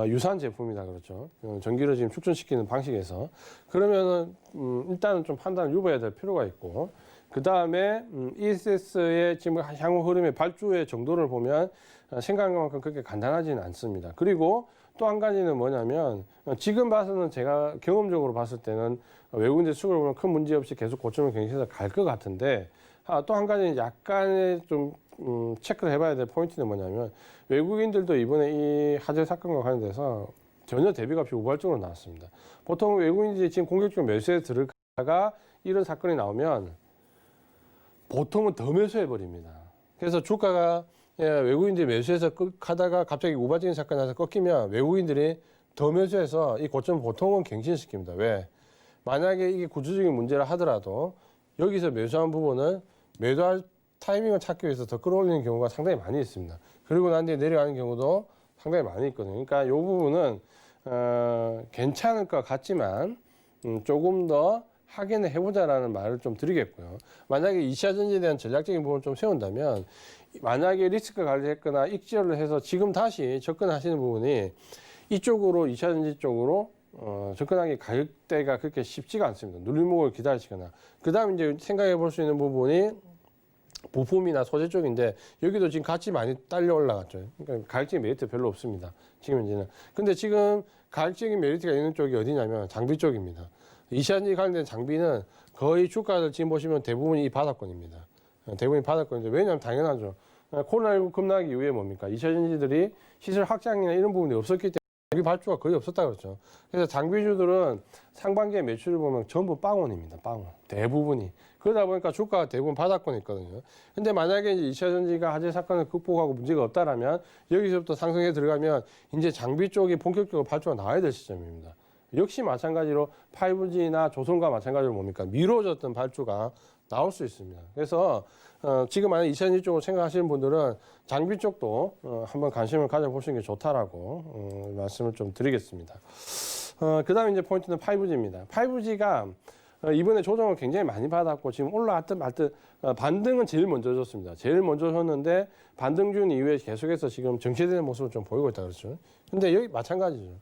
Speaker 2: 유사한 제품이다 그렇죠. 전기를 지금 축전시키는 방식에서. 그러면은 일단은 좀 판단을 유보해야 될 필요가 있고, 그 다음에 ESS의 지금 향후 흐름의 발주의 정도를 보면 생각한 것만큼 그렇게 간단하지는 않습니다. 그리고 또 한 가지는 뭐냐면 지금 봐서는 제가 경험적으로 봤을 때는 외국인들 수급을 보면 큰 문제 없이 계속 고점을 경신해서 갈 것 같은데, 또 한 가지는 약간의 좀 체크를 해봐야 될 포인트는 뭐냐면 외국인들도 이번에 이 화재 사건과 관련돼서 전혀 대비가 없이 우발적으로 나왔습니다. 보통 외국인들이 지금 공격적으로 매수에 들어가다가 이런 사건이 나오면 보통은 더 매수해버립니다. 그래서 주가가 외국인들이 매수해서 하다가 갑자기 우발적인 사건이 나서 꺾이면 외국인들이 더 매수해서 이 고점을 보통은 갱신시킵니다. 왜? 만약에 이게 구조적인 문제라 하더라도 여기서 매수한 부분은 매도할 타이밍을 찾기 위해서 더 끌어올리는 경우가 상당히 많이 있습니다. 그리고 난 뒤에 내려가는 경우도 상당히 많이 있거든요. 그러니까 이 부분은 괜찮을 것 같지만 조금 더 확인을 해보자라는 말을 좀 드리겠고요. 만약에 2차 전지에 대한 전략적인 부분을 좀 세운다면, 만약에 리스크 관리했거나 익절을 해서 지금 다시 접근하시는 부분이 이쪽으로 2차 전지 쪽으로 접근하기 가격대가 그렇게 쉽지가 않습니다. 눌림목을 기다리시거나. 그 다음에 이제 생각해 볼 수 있는 부분이 부품이나 소재 쪽인데, 여기도 지금 가치 많이 딸려 올라갔죠. 그러니까 가격적인 메리트 별로 없습니다. 지금 현재는. 근데 지금 가격적인 메리트가 있는 쪽이 어디냐면 장비 쪽입니다. 2차 전지 관련된 장비는 거의 주가를 지금 보시면 대부분이 이 바닥권입니다. 대부분이 바닥권인데, 왜냐하면 당연하죠. 코로나19 급락이 이후에 뭡니까? 2차 전지들이 시설 확장이나 이런 부분이 없었기 때문에 장비 발주가 거의 없었다 그랬죠. 그래서 장비주들은 상반기에 매출을 보면 전부 빵원입니다. 빵원. 대부분이. 그러다 보니까 주가가 대부분 바닥권에 있거든요. 근데 만약에 이제 2차 전지가 화재 사건을 극복하고 문제가 없다라면 여기서부터 상승에 들어가면 이제 장비 쪽이 본격적으로 발주가 나와야 될 시점입니다. 역시 마찬가지로 5G나 조선과 마찬가지로 뭡니까? 미뤄졌던 발주가 나올 수 있습니다. 그래서 지금 만약 2차 전지 쪽으로 생각하시는 분들은 장비 쪽도 한번 관심을 가져보시는 게 좋다라고 말씀을 좀 드리겠습니다. 그 다음에 이제 포인트는 5G입니다. 5G가 이번에 조정을 굉장히 많이 받았고 지금 올라왔든 말든 반등은 제일 먼저 줬습니다. 제일 먼저 줬는데 반등 준 이후에 계속해서 지금 정체되는 모습을 좀 보이고 있다 그렇죠. 근데 여기 마찬가지죠.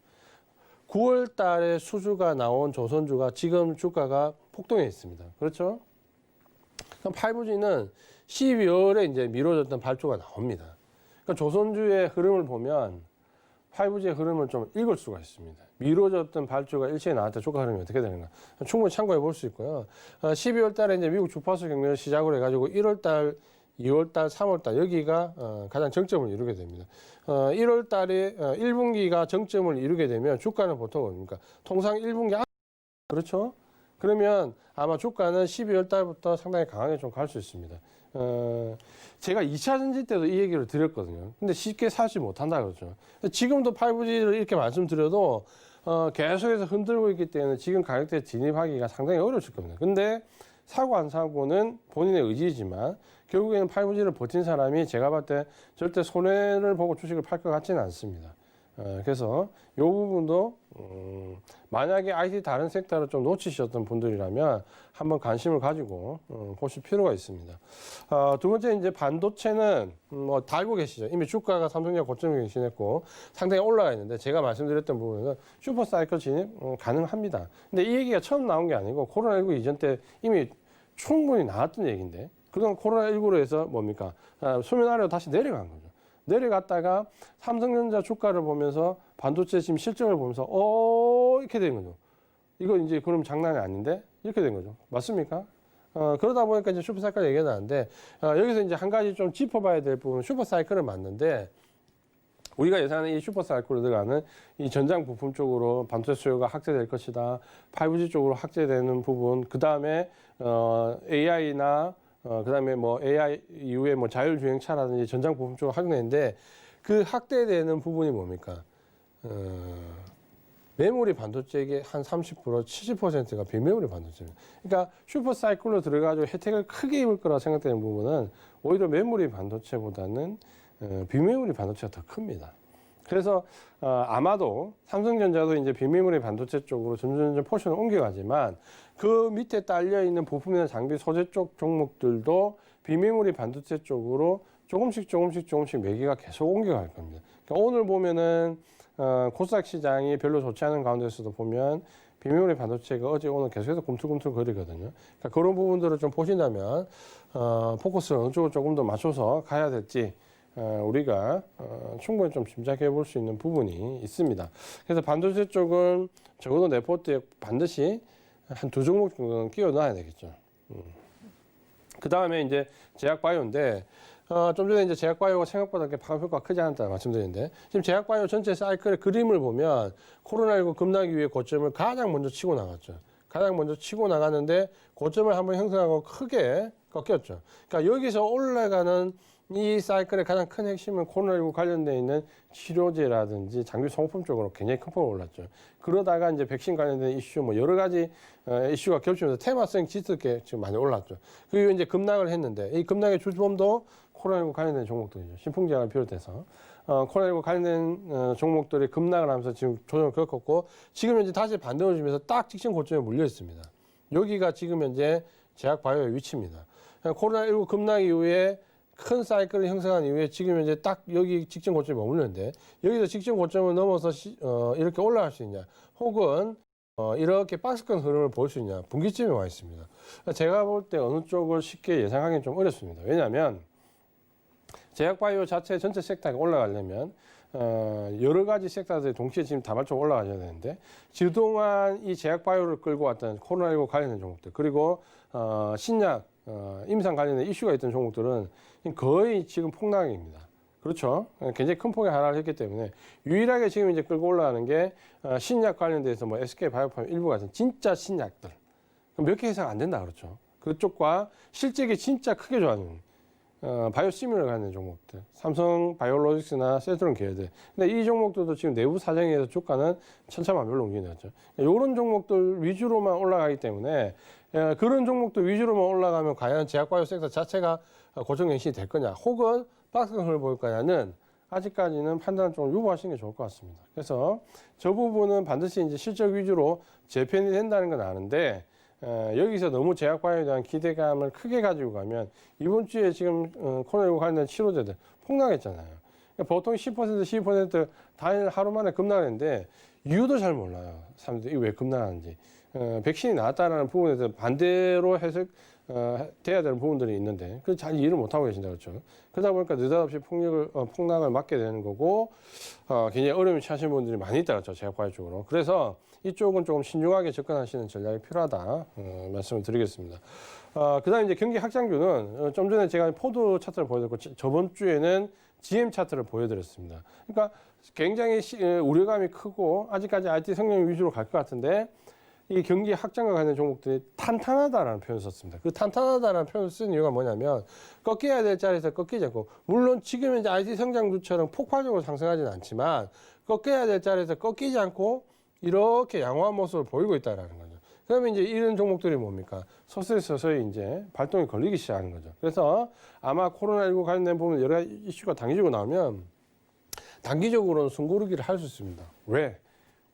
Speaker 2: 9월 달에 수주가 나온 조선주가 지금 주가가 폭등해 있습니다. 그렇죠? 그럼 5G는 12월에 이제 미뤄졌던 발주가 나옵니다. 그러니까 조선주의 흐름을 보면 5G의 흐름을 좀 읽을 수가 있습니다. 미뤄졌던 발주가 일시에 나왔다 주가 흐름이 어떻게 되는가 충분히 참고해 볼 수 있고요. 12월 달에 이제 미국 주파수 경매를 시작으로 해가지고 1월 달, 2월 달, 3월 달 여기가 가장 정점을 이루게 됩니다. 1월 달에 1분기가 정점을 이루게 되면 주가는 보통 뭡니까? 통상 1분기 그렇죠? 그러면 아마 주가는 12월 달부터 상당히 강하게 좀 갈 수 있습니다. 제가 2차 전지 때도 이 얘기를 드렸거든요. 근데 쉽게 사지 못한다 그러죠. 지금도 5G를 이렇게 말씀드려도 계속해서 흔들고 있기 때문에 지금 가격대에 진입하기가 상당히 어려우실 겁니다. 근데 사고 안 사고는 본인의 의지이지만 결국에는 5G를 버틴 사람이 제가 봤을 때 절대 손해를 보고 주식을 팔 것 같지는 않습니다. 그래서 이 부분도 만약에 IT 다른 섹터를 좀 놓치셨던 분들이라면 한번 관심을 가지고 보실 필요가 있습니다. 두 번째 이제 반도체는 뭐 다 알고 계시죠. 이미 주가가 삼성전자 고점을 갱신했고 상당히 올라가 있는데 제가 말씀드렸던 부분은 슈퍼사이클 진입 가능합니다. 근데 이 얘기가 처음 나온 게 아니고 코로나19 이전 때 이미 충분히 나왔던 얘기인데 그동안 코로나19로 해서 뭡니까? 수면 아래로 다시 내려간 거죠. 내려갔다가 삼성전자 주가를 보면서 반도체 지금 실적을 보면서 이렇게 된 거죠. 이거 이제 그럼 장난이 아닌데 이렇게 된 거죠. 맞습니까? 그러다 보니까 이제 슈퍼사이클 얘기가 나는데 여기서 이제 한 가지 좀 짚어봐야 될 부분은 슈퍼사이클은 맞는데 우리가 예상하는 이 슈퍼사이클로 들어가는 이 전장 부품 쪽으로 반도체 수요가 확대될 것이다. 5G 쪽으로 확대되는 부분, 그 다음에 AI나 그다음에 뭐 AI 이후에 뭐 자율주행차라든지 전장 부품 쪽으로 확대되는데 그 확대되는 부분이 뭡니까? 메모리 반도체의 한 30%, 70%가 비메모리 반도체입니다. 그러니까 슈퍼사이클로 들어가지고 혜택을 크게 입을 거라 생각되는 부분은 오히려 메모리 반도체보다는 비메모리 반도체가 더 큽니다. 그래서 아마도 삼성전자도 이제 비메모리 반도체 쪽으로 점점 포션을 옮겨가지만 그 밑에 딸려 있는 부품이나 장비 소재 쪽 종목들도 비메모리 반도체 쪽으로 조금씩 매기가 계속 옮겨갈 겁니다. 그러니까 오늘 보면은 코스닥 시장이 별로 좋지 않은 가운데서도 보면 비메모리 반도체가 어제 오늘 계속해서 꿈틀꿈틀 거리거든요. 그러니까 그런 부분들을 좀 보신다면 포커스를 어느 쪽으로 조금 더 맞춰서 가야 될지 우리가 충분히 좀 짐작해 볼 수 있는 부분이 있습니다. 그래서 반도체 쪽은 적어도 레포트에 반드시 한 두 종목 정도는 끼워 넣어야 되겠죠. 그 다음에 이제 제약바이오인데 좀 전에 이제 제약바이오가 생각보다 그렇게 파급 효과가 크지 않다 말씀드렸는데 지금 제약바이오 전체 사이클의 그림을 보면 코로나19 급락 이후에 고점을 가장 먼저 치고 나갔죠. 가장 먼저 치고 나갔는데 고점을 한번 형성하고 크게 꺾였죠. 그러니까 여기서 올라가는 이 사이클의 가장 큰 핵심은 코로나19 관련되어 있는 치료제라든지 장비 소모품 쪽으로 굉장히 큰 폭으로 올랐죠. 그러다가 이제 백신 관련된 이슈 뭐 여러 가지 이슈가 겹치면서 테마성 짙게 지금 많이 올랐죠. 그리고 이제 급락을 했는데 이 급락의 주범도 코로나19 관련된 종목들이죠. 신풍제약을 비롯해서 코로나19 관련된 종목들이 급락을 하면서 지금 조정을 겪었고 지금 현재 다시 반등을 주면서 딱 직전 고점에 물려 있습니다. 여기가 지금 현재 제약바이오의 위치입니다. 코로나19 급락 이후에 큰 사이클을 형성한 이후에 지금 현재 딱 여기 직전 고점에 머물렀는데 여기서 직전 고점을 넘어서 이렇게 올라갈 수 있냐 혹은 이렇게 박스권 흐름을 볼 수 있냐 분기점에 와 있습니다. 제가 볼 때 어느 쪽을 쉽게 예상하기는 좀 어렵습니다. 왜냐하면 제약바이오 자체 전체 섹터가 올라가려면 여러 가지 섹터들이 동시에 지금 다발적으로 올라가야 되는데 그동안 이 제약바이오를 끌고 왔던 코로나19 관련된 종목들 그리고 신약 임상 관련된 이슈가 있던 종목들은 거의 지금 폭락입니다. 그렇죠. 굉장히 큰 폭의 하락을 했기 때문에 유일하게 지금 이제 끌고 올라가는 게 신약 관련돼서 뭐 SK 바이오팜 일부 같은 진짜 신약들. 몇 개 이상 안 된다 그렇죠. 그쪽과 실적이 진짜 크게 좋아하는 바이오 시뮬러 관련 종목들, 삼성 바이오로직스나 세트론 계열들. 근데 이 종목들도 지금 내부 사정에 의해서 주가는 천차만별로 움직이는 거죠. 이런 종목들 위주로만 올라가기 때문에 그런 종목들 위주로만 올라가면 과연 제약바이오 섹터 자체가 고정갱신이 될 거냐, 혹은 박스권을 보일 거냐는 아직까지는 판단을 좀 유보하시는 게 좋을 것 같습니다. 그래서 저 부분은 반드시 이제 실적 위주로 재편이 된다는 건 아는데 여기서 너무 제약바이오에 대한 기대감을 크게 가지고 가면 이번 주에 지금 코로나19 관련 치료제들 폭락했잖아요. 그러니까 보통 10%, 12% 단일 하루 만에 급락했는데 이유도 잘 몰라요. 사람들이 왜 급락하는지. 백신이 나왔다는 부분에 대해서 반대로 돼야 되는 부분들이 있는데 그걸 잘 이해를 못하고 계신다 그렇죠. 그러다 보니까 느닷없이 폭락을 맞게 되는 거고 굉장히 어려움을 처하시는 분들이 많이 있다 그렇죠. 제약바이오 쪽으로. 그래서 이쪽은 조금 신중하게 접근하시는 전략이 필요하다 말씀을 드리겠습니다. 그다음에 이제 경기 확장주는 좀 전에 제가 포드 차트를 보여드렸고 저번 주에는 GM 차트를 보여드렸습니다. 그러니까 굉장히 우려감이 크고 아직까지 IT 성장 위주로 갈 것 같은데 이 경기 확장과 관련 종목들이 탄탄하다라는 표현을 썼습니다. 그 탄탄하다라는 표현을 쓴 이유가 뭐냐면 꺾여야 될 자리에서 꺾이지 않고, 물론 지금 이제 IT 성장주처럼 폭발적으로 상승하지는 않지만 꺾여야 될 자리에서 꺾이지 않고 이렇게 양호한 모습을 보이고 있다라는 거죠. 그러면 이제 이런 종목들이 뭡니까? 서서히 이제 발동이 걸리기 시작하는 거죠. 그래서 아마 코로나19 관련된 부분 여러 가지 이슈가 당기적으로 나오면 단기적으로는 숨고르기를 할 수 있습니다. 왜?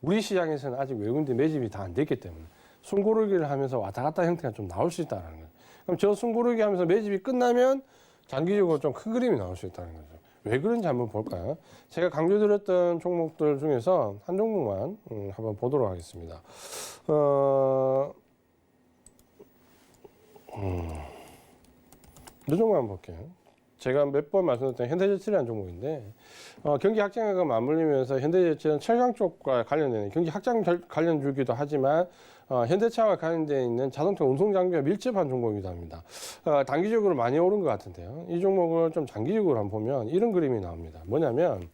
Speaker 2: 우리 시장에서는 아직 외국인들 매집이 다 안 됐기 때문에 숨고르기를 하면서 왔다 갔다 형태가 좀 나올 수 있다는 거죠. 그럼 저 숨고르기 하면서 매집이 끝나면 장기적으로 좀 큰 그림이 나올 수 있다는 거죠. 왜 그런지 한번 볼까요? 제가 강조드렸던 종목들 중에서 한 종목만 한번 보도록 하겠습니다. 이 종목 한번 볼게요. 제가 몇 번 말씀드렸던 현대제철이라는 종목인데 경기 확장과 맞물리면서 현대제철은 철강 쪽과 관련된 경기 확장 관련주기도 하지만 현대차와 관련되어 있는 자동차 운송 장비와 밀접한 종목이기도 합니다. 단기적으로 많이 오른 것 같은데요. 이 종목을 좀 장기적으로 한번 보면 이런 그림이 나옵니다. 뭐냐면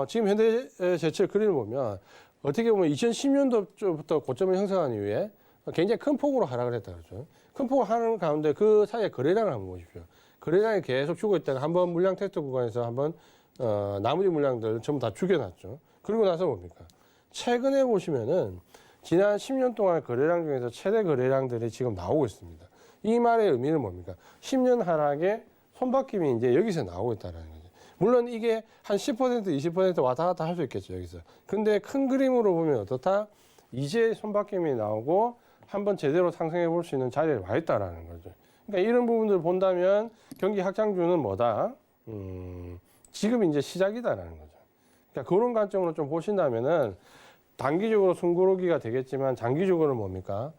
Speaker 2: 지금 현대제철 그림을 보면 어떻게 보면 2010년도부터 고점을 형성한 이후에 굉장히 큰 폭으로 하락을 했다 그러죠. 큰 폭을 하는 가운데 그 사이에 거래량을 한번 보십시오. 거래량이 계속 주고 있다가 한번 물량 테스트 구간에서 한번 나머지 물량들 전부 다 죽여놨죠. 그리고 나서 뭡니까? 최근에 보시면은 지난 10년 동안 거래량 중에서 최대 거래량들이 지금 나오고 있습니다. 이 말의 의미는 뭡니까? 10년 하락의 손바뀜이 이제 여기서 나오고 있다는 거죠. 물론 이게 한 10%, 20% 왔다 갔다 할 수 있겠죠, 여기서. 근데 큰 그림으로 보면 어떻다? 이제 손바뀜이 나오고 한번 제대로 상승해 볼 수 있는 자리에 와 있다라는 거죠. 그러니까 이런 부분들을 본다면 경기 확장주는 뭐다? 지금 이제 시작이다라는 거죠. 그러니까 그런 관점으로 좀 보신다면은 단기적으로 숨고르기가 되겠지만 장기적으로는 뭡니까?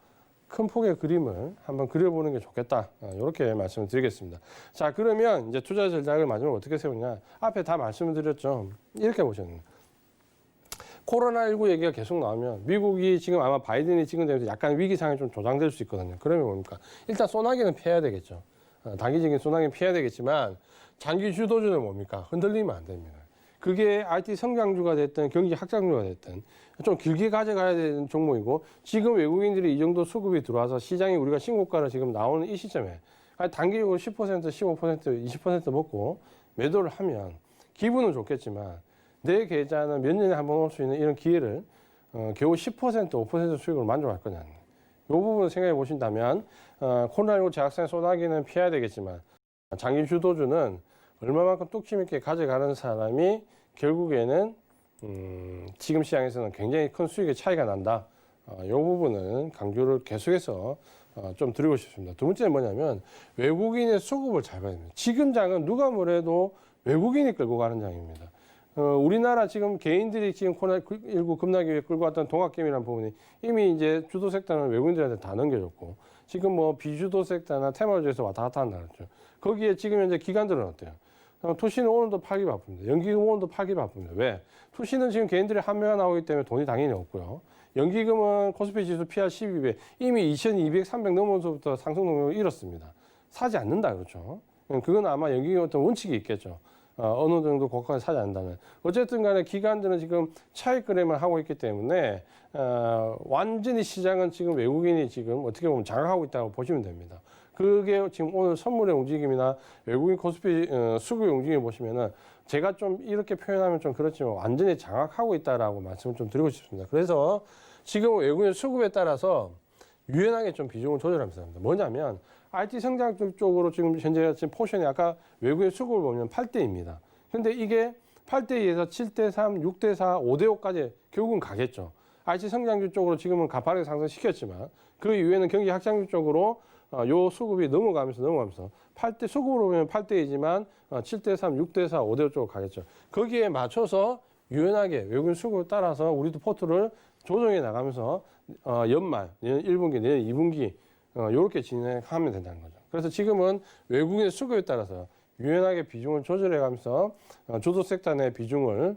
Speaker 2: 큰 폭의 그림을 한번 그려보는 게 좋겠다. 이렇게 말씀을 드리겠습니다. 자, 그러면 이제 투자 전략을 마지막으로 어떻게 세우냐? 앞에 다 말씀을 드렸죠. 이렇게 보셨네요. 코로나19 얘기가 계속 나오면 미국이 지금 아마 바이든이 찍은 점에서 약간 위기 상황이 좀 조장될 수 있거든요. 그러면 뭡니까? 일단 소나기는 피해야 되겠죠. 단기적인 소나기는 피해야 되겠지만 장기 주도주는 뭡니까? 흔들리면 안 됩니다. 그게 IT 성장주가 됐든 경기 확장주가 됐든 좀 길게 가져가야 되는 종목이고, 지금 외국인들이 이 정도 수급이 들어와서 시장이 우리가 신고가를 지금 나오는 이 시점에 단기적으로 10%, 15%, 20% 먹고 매도를 하면 기분은 좋겠지만 내 계좌는 몇 년에 한 번 올 수 있는 이런 기회를 겨우 10%, 5% 수익으로 만족할 거냐. 이 부분을 생각해 보신다면 코로나19 재확산 소나기는 피해야 되겠지만 장기 주도주는 얼마만큼 뚝심 있게 가져가는 사람이 결국에는 지금 시장에서는 굉장히 큰 수익의 차이가 난다. 이 부분은 강조를 계속해서 좀 드리고 싶습니다. 두 번째는 뭐냐면 외국인의 수급을 잘 봐야 됩니다. 지금 장은 누가 뭐래도 외국인이 끌고 가는 장입니다. 우리나라 지금 개인들이 지금 코로나19 급락기 위해 끌고 왔던 동학개미라는 부분이 이미 이제 주도 섹터는 외국인들한테 다 넘겨줬고, 지금 뭐 비주도 섹터나 테마주에서 왔다 갔다 한다 그랬죠. 거기에 지금 현재 기관들은 어때요? 투시는 오늘도 팔기 바쁩니다. 연기금 오늘도 팔기 바쁩니다. 왜? 투시는 지금 개인들의 환매가 나오기 때문에 돈이 당연히 없고요. 연기금은 코스피 지수 PR 12배, 이미 2200, 300 넘어서부터 상승 동력을 잃었습니다. 사지 않는다 그렇죠. 그건 아마 연기금 어떤 원칙이 있겠죠. 어느 정도 고가를 사지 않는다면 어쨌든 간에 기관들은 지금 차익 거래만 하고 있기 때문에 완전히 시장은 지금 외국인이 지금 어떻게 보면 장악하고 있다고 보시면 됩니다. 그게 지금 오늘 선물의 움직임이나 외국인 코스피 수급의 움직임 보시면은 제가 좀 이렇게 표현하면 좀 그렇지만 완전히 장악하고 있다라고 말씀을 좀 드리고 싶습니다. 그래서 지금 외국인 수급에 따라서 유연하게 좀 비중을 조절하면서 합니다. 뭐냐면 IT 성장 쪽으로 지금 현재 포션이 아까 외국인 수급을 보면 8대입니다. 근데 이게 8대2에서 7대3, 6대4, 5대5까지 결국은 가겠죠. IT 성장주 쪽으로 지금은 가파르게 상승시켰지만 그 이후에는 경기 확장주 쪽으로 요 수급이 넘어가면서 8대 수급으로 보면 8대이지만 7대3, 6대4, 5대5 쪽으로 가겠죠. 거기에 맞춰서 유연하게 외국인 수급을 따라서 우리도 포트를 조정해 나가면서 연말, 내년 1분기, 내년 2분기 이렇게 진행하면 된다는 거죠. 그래서 지금은 외국인의 수급에 따라서 유연하게 비중을 조절해 가면서 주도 섹터 내 비중을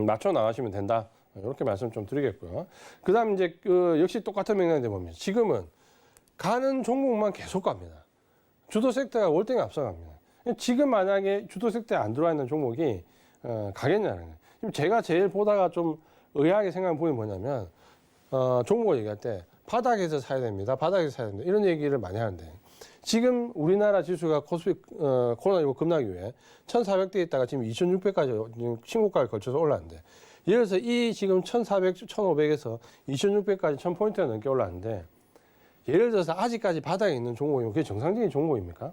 Speaker 2: 맞춰 나가시면 된다. 이렇게 말씀 좀 드리겠고요. 그 다음 이제 역시 똑같은 맥락인데 뭡니까? 지금은 가는 종목만 계속 갑니다. 주도 섹터가 월등히 앞서갑니다. 지금 만약에 주도 섹터에 안 들어와 있는 종목이 가겠냐는 거예요. 지금 제가 제일 보다가 좀 의아하게 생각한 부분이 뭐냐면 종목을 얘기할 때 바닥에서 사야 됩니다. 바닥에서 사야 됩니다. 이런 얘기를 많이 하는데 지금 우리나라 지수가 코스피 코로나19 급락 이후에 1,400대에 있다가 지금 2,600까지 신고가를 걸쳐서 올랐는데 예를 들어서 이 지금 1,400, 1,500에서 2,600까지 1,000포인트가 넘게 올랐는데 예를 들어서 아직까지 바닥에 있는 종목이면 그게 정상적인 종목입니까?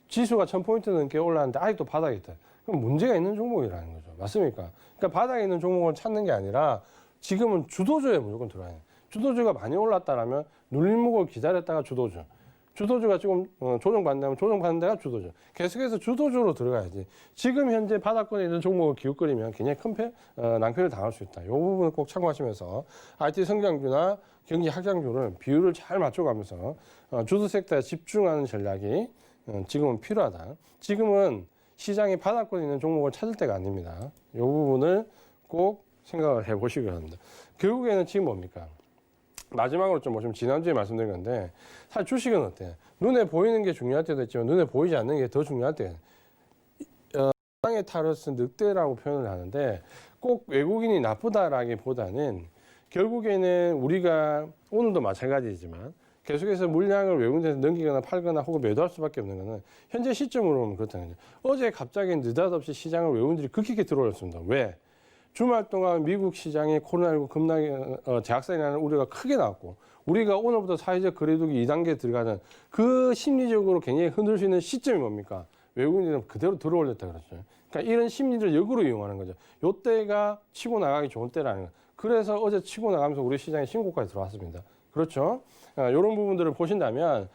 Speaker 2: 지수가 1,000포인트 넘게 올랐는데 아직도 바닥에 있다. 그럼 문제가 있는 종목이라는 거죠. 맞습니까? 그러니까 바닥에 있는 종목을 찾는 게 아니라 지금은 주도주에 무조건 들어와야 돼요. 주도주가 많이 올랐다라면 눌림목을 기다렸다가 주도주가 지금 조정받는다면 조정받는 데가 주도주. 계속해서 주도주로 들어가야지. 지금 현재 바닥권에 있는 종목을 기웃거리면 굉장히 큰 낭패를 당할 수 있다. 이 부분을 꼭 참고하시면서 IT 성장주나 경기 확장주를 비율을 잘 맞춰가면서 주도 섹터에 집중하는 전략이 지금은 필요하다. 지금은 시장이 바닥권에 있는 종목을 찾을 때가 아닙니다. 이 부분을 꼭 생각을 해보시기 바랍니다. 결국에는 지금 뭡니까? 마지막으로 좀 보시면 지난주에 말씀드린 건데 사실 주식은 어때요? 눈에 보이는 게 중요할 때도 있지만 눈에 보이지 않는 게 더 중요할 때예요. 땅의 타겟은 늑대라고 표현을 하는데 꼭 외국인이 나쁘다라기보다는 결국에는 우리가 오늘도 마찬가지지만 계속해서 물량을 외국인한테 넘기거나 팔거나 혹은 매도할 수밖에 없는 것은 현재 시점으로 보면 그렇다는 거죠. 어제 갑자기 느닷없이 시장을 외국인들이 극히게 들어올렸습니다. 왜? 주말 동안 미국 시장에 코로나19 급락이 재확산이라는 우려가 크게 나왔고 우리가 오늘부터 사회적 거리두기 2단계에 들어가는 그 심리적으로 굉장히 흔들 수 있는 시점이 뭡니까? 외국인들은 그대로 들어올렸다 그랬죠. 그러니까 이런 심리를 역으로 이용하는 거죠. 요때가 치고 나가기 좋은 때라는 거예요. 그래서 어제 치고 나가면서 우리 시장에 신고까지 들어왔습니다. 그렇죠? 이런 부분들을 보신다면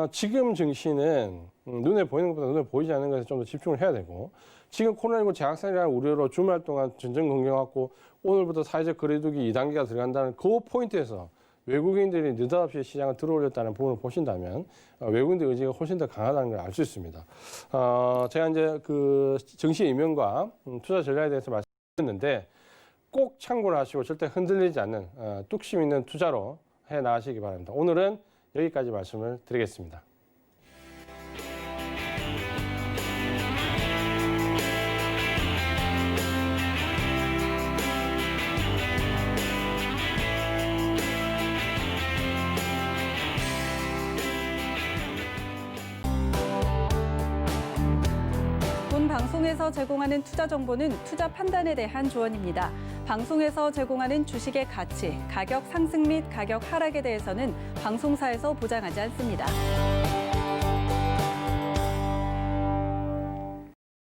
Speaker 2: 지금 증시는 눈에 보이는 것보다 눈에 보이지 않는 것에 좀 더 집중을 해야 되고 지금 코로나19 재확산이라는 우려로 주말 동안 전전 공격하고 오늘부터 사회적 거리두기 2단계가 들어간다는 그 포인트에서 외국인들이 느닷없이 시장을 들어올렸다는 부분을 보신다면 외국인들 의지가 훨씬 더 강하다는 걸 알 수 있습니다. 제가 이제 그 증시의 이면과 투자 전략에 대해서 말씀드렸는데 꼭 참고를 하시고 절대 흔들리지 않는 뚝심 있는 투자로 해 나가시기 바랍니다. 오늘은 여기까지 말씀을 드리겠습니다.
Speaker 3: 본 방송에서 제공하는 투자 정보는 투자 판단에 대한 조언입니다. 방송에서 제공하는 주식의 가치, 가격 상승 및 가격 하락에 대해서는 방송사에서 보장하지 않습니다.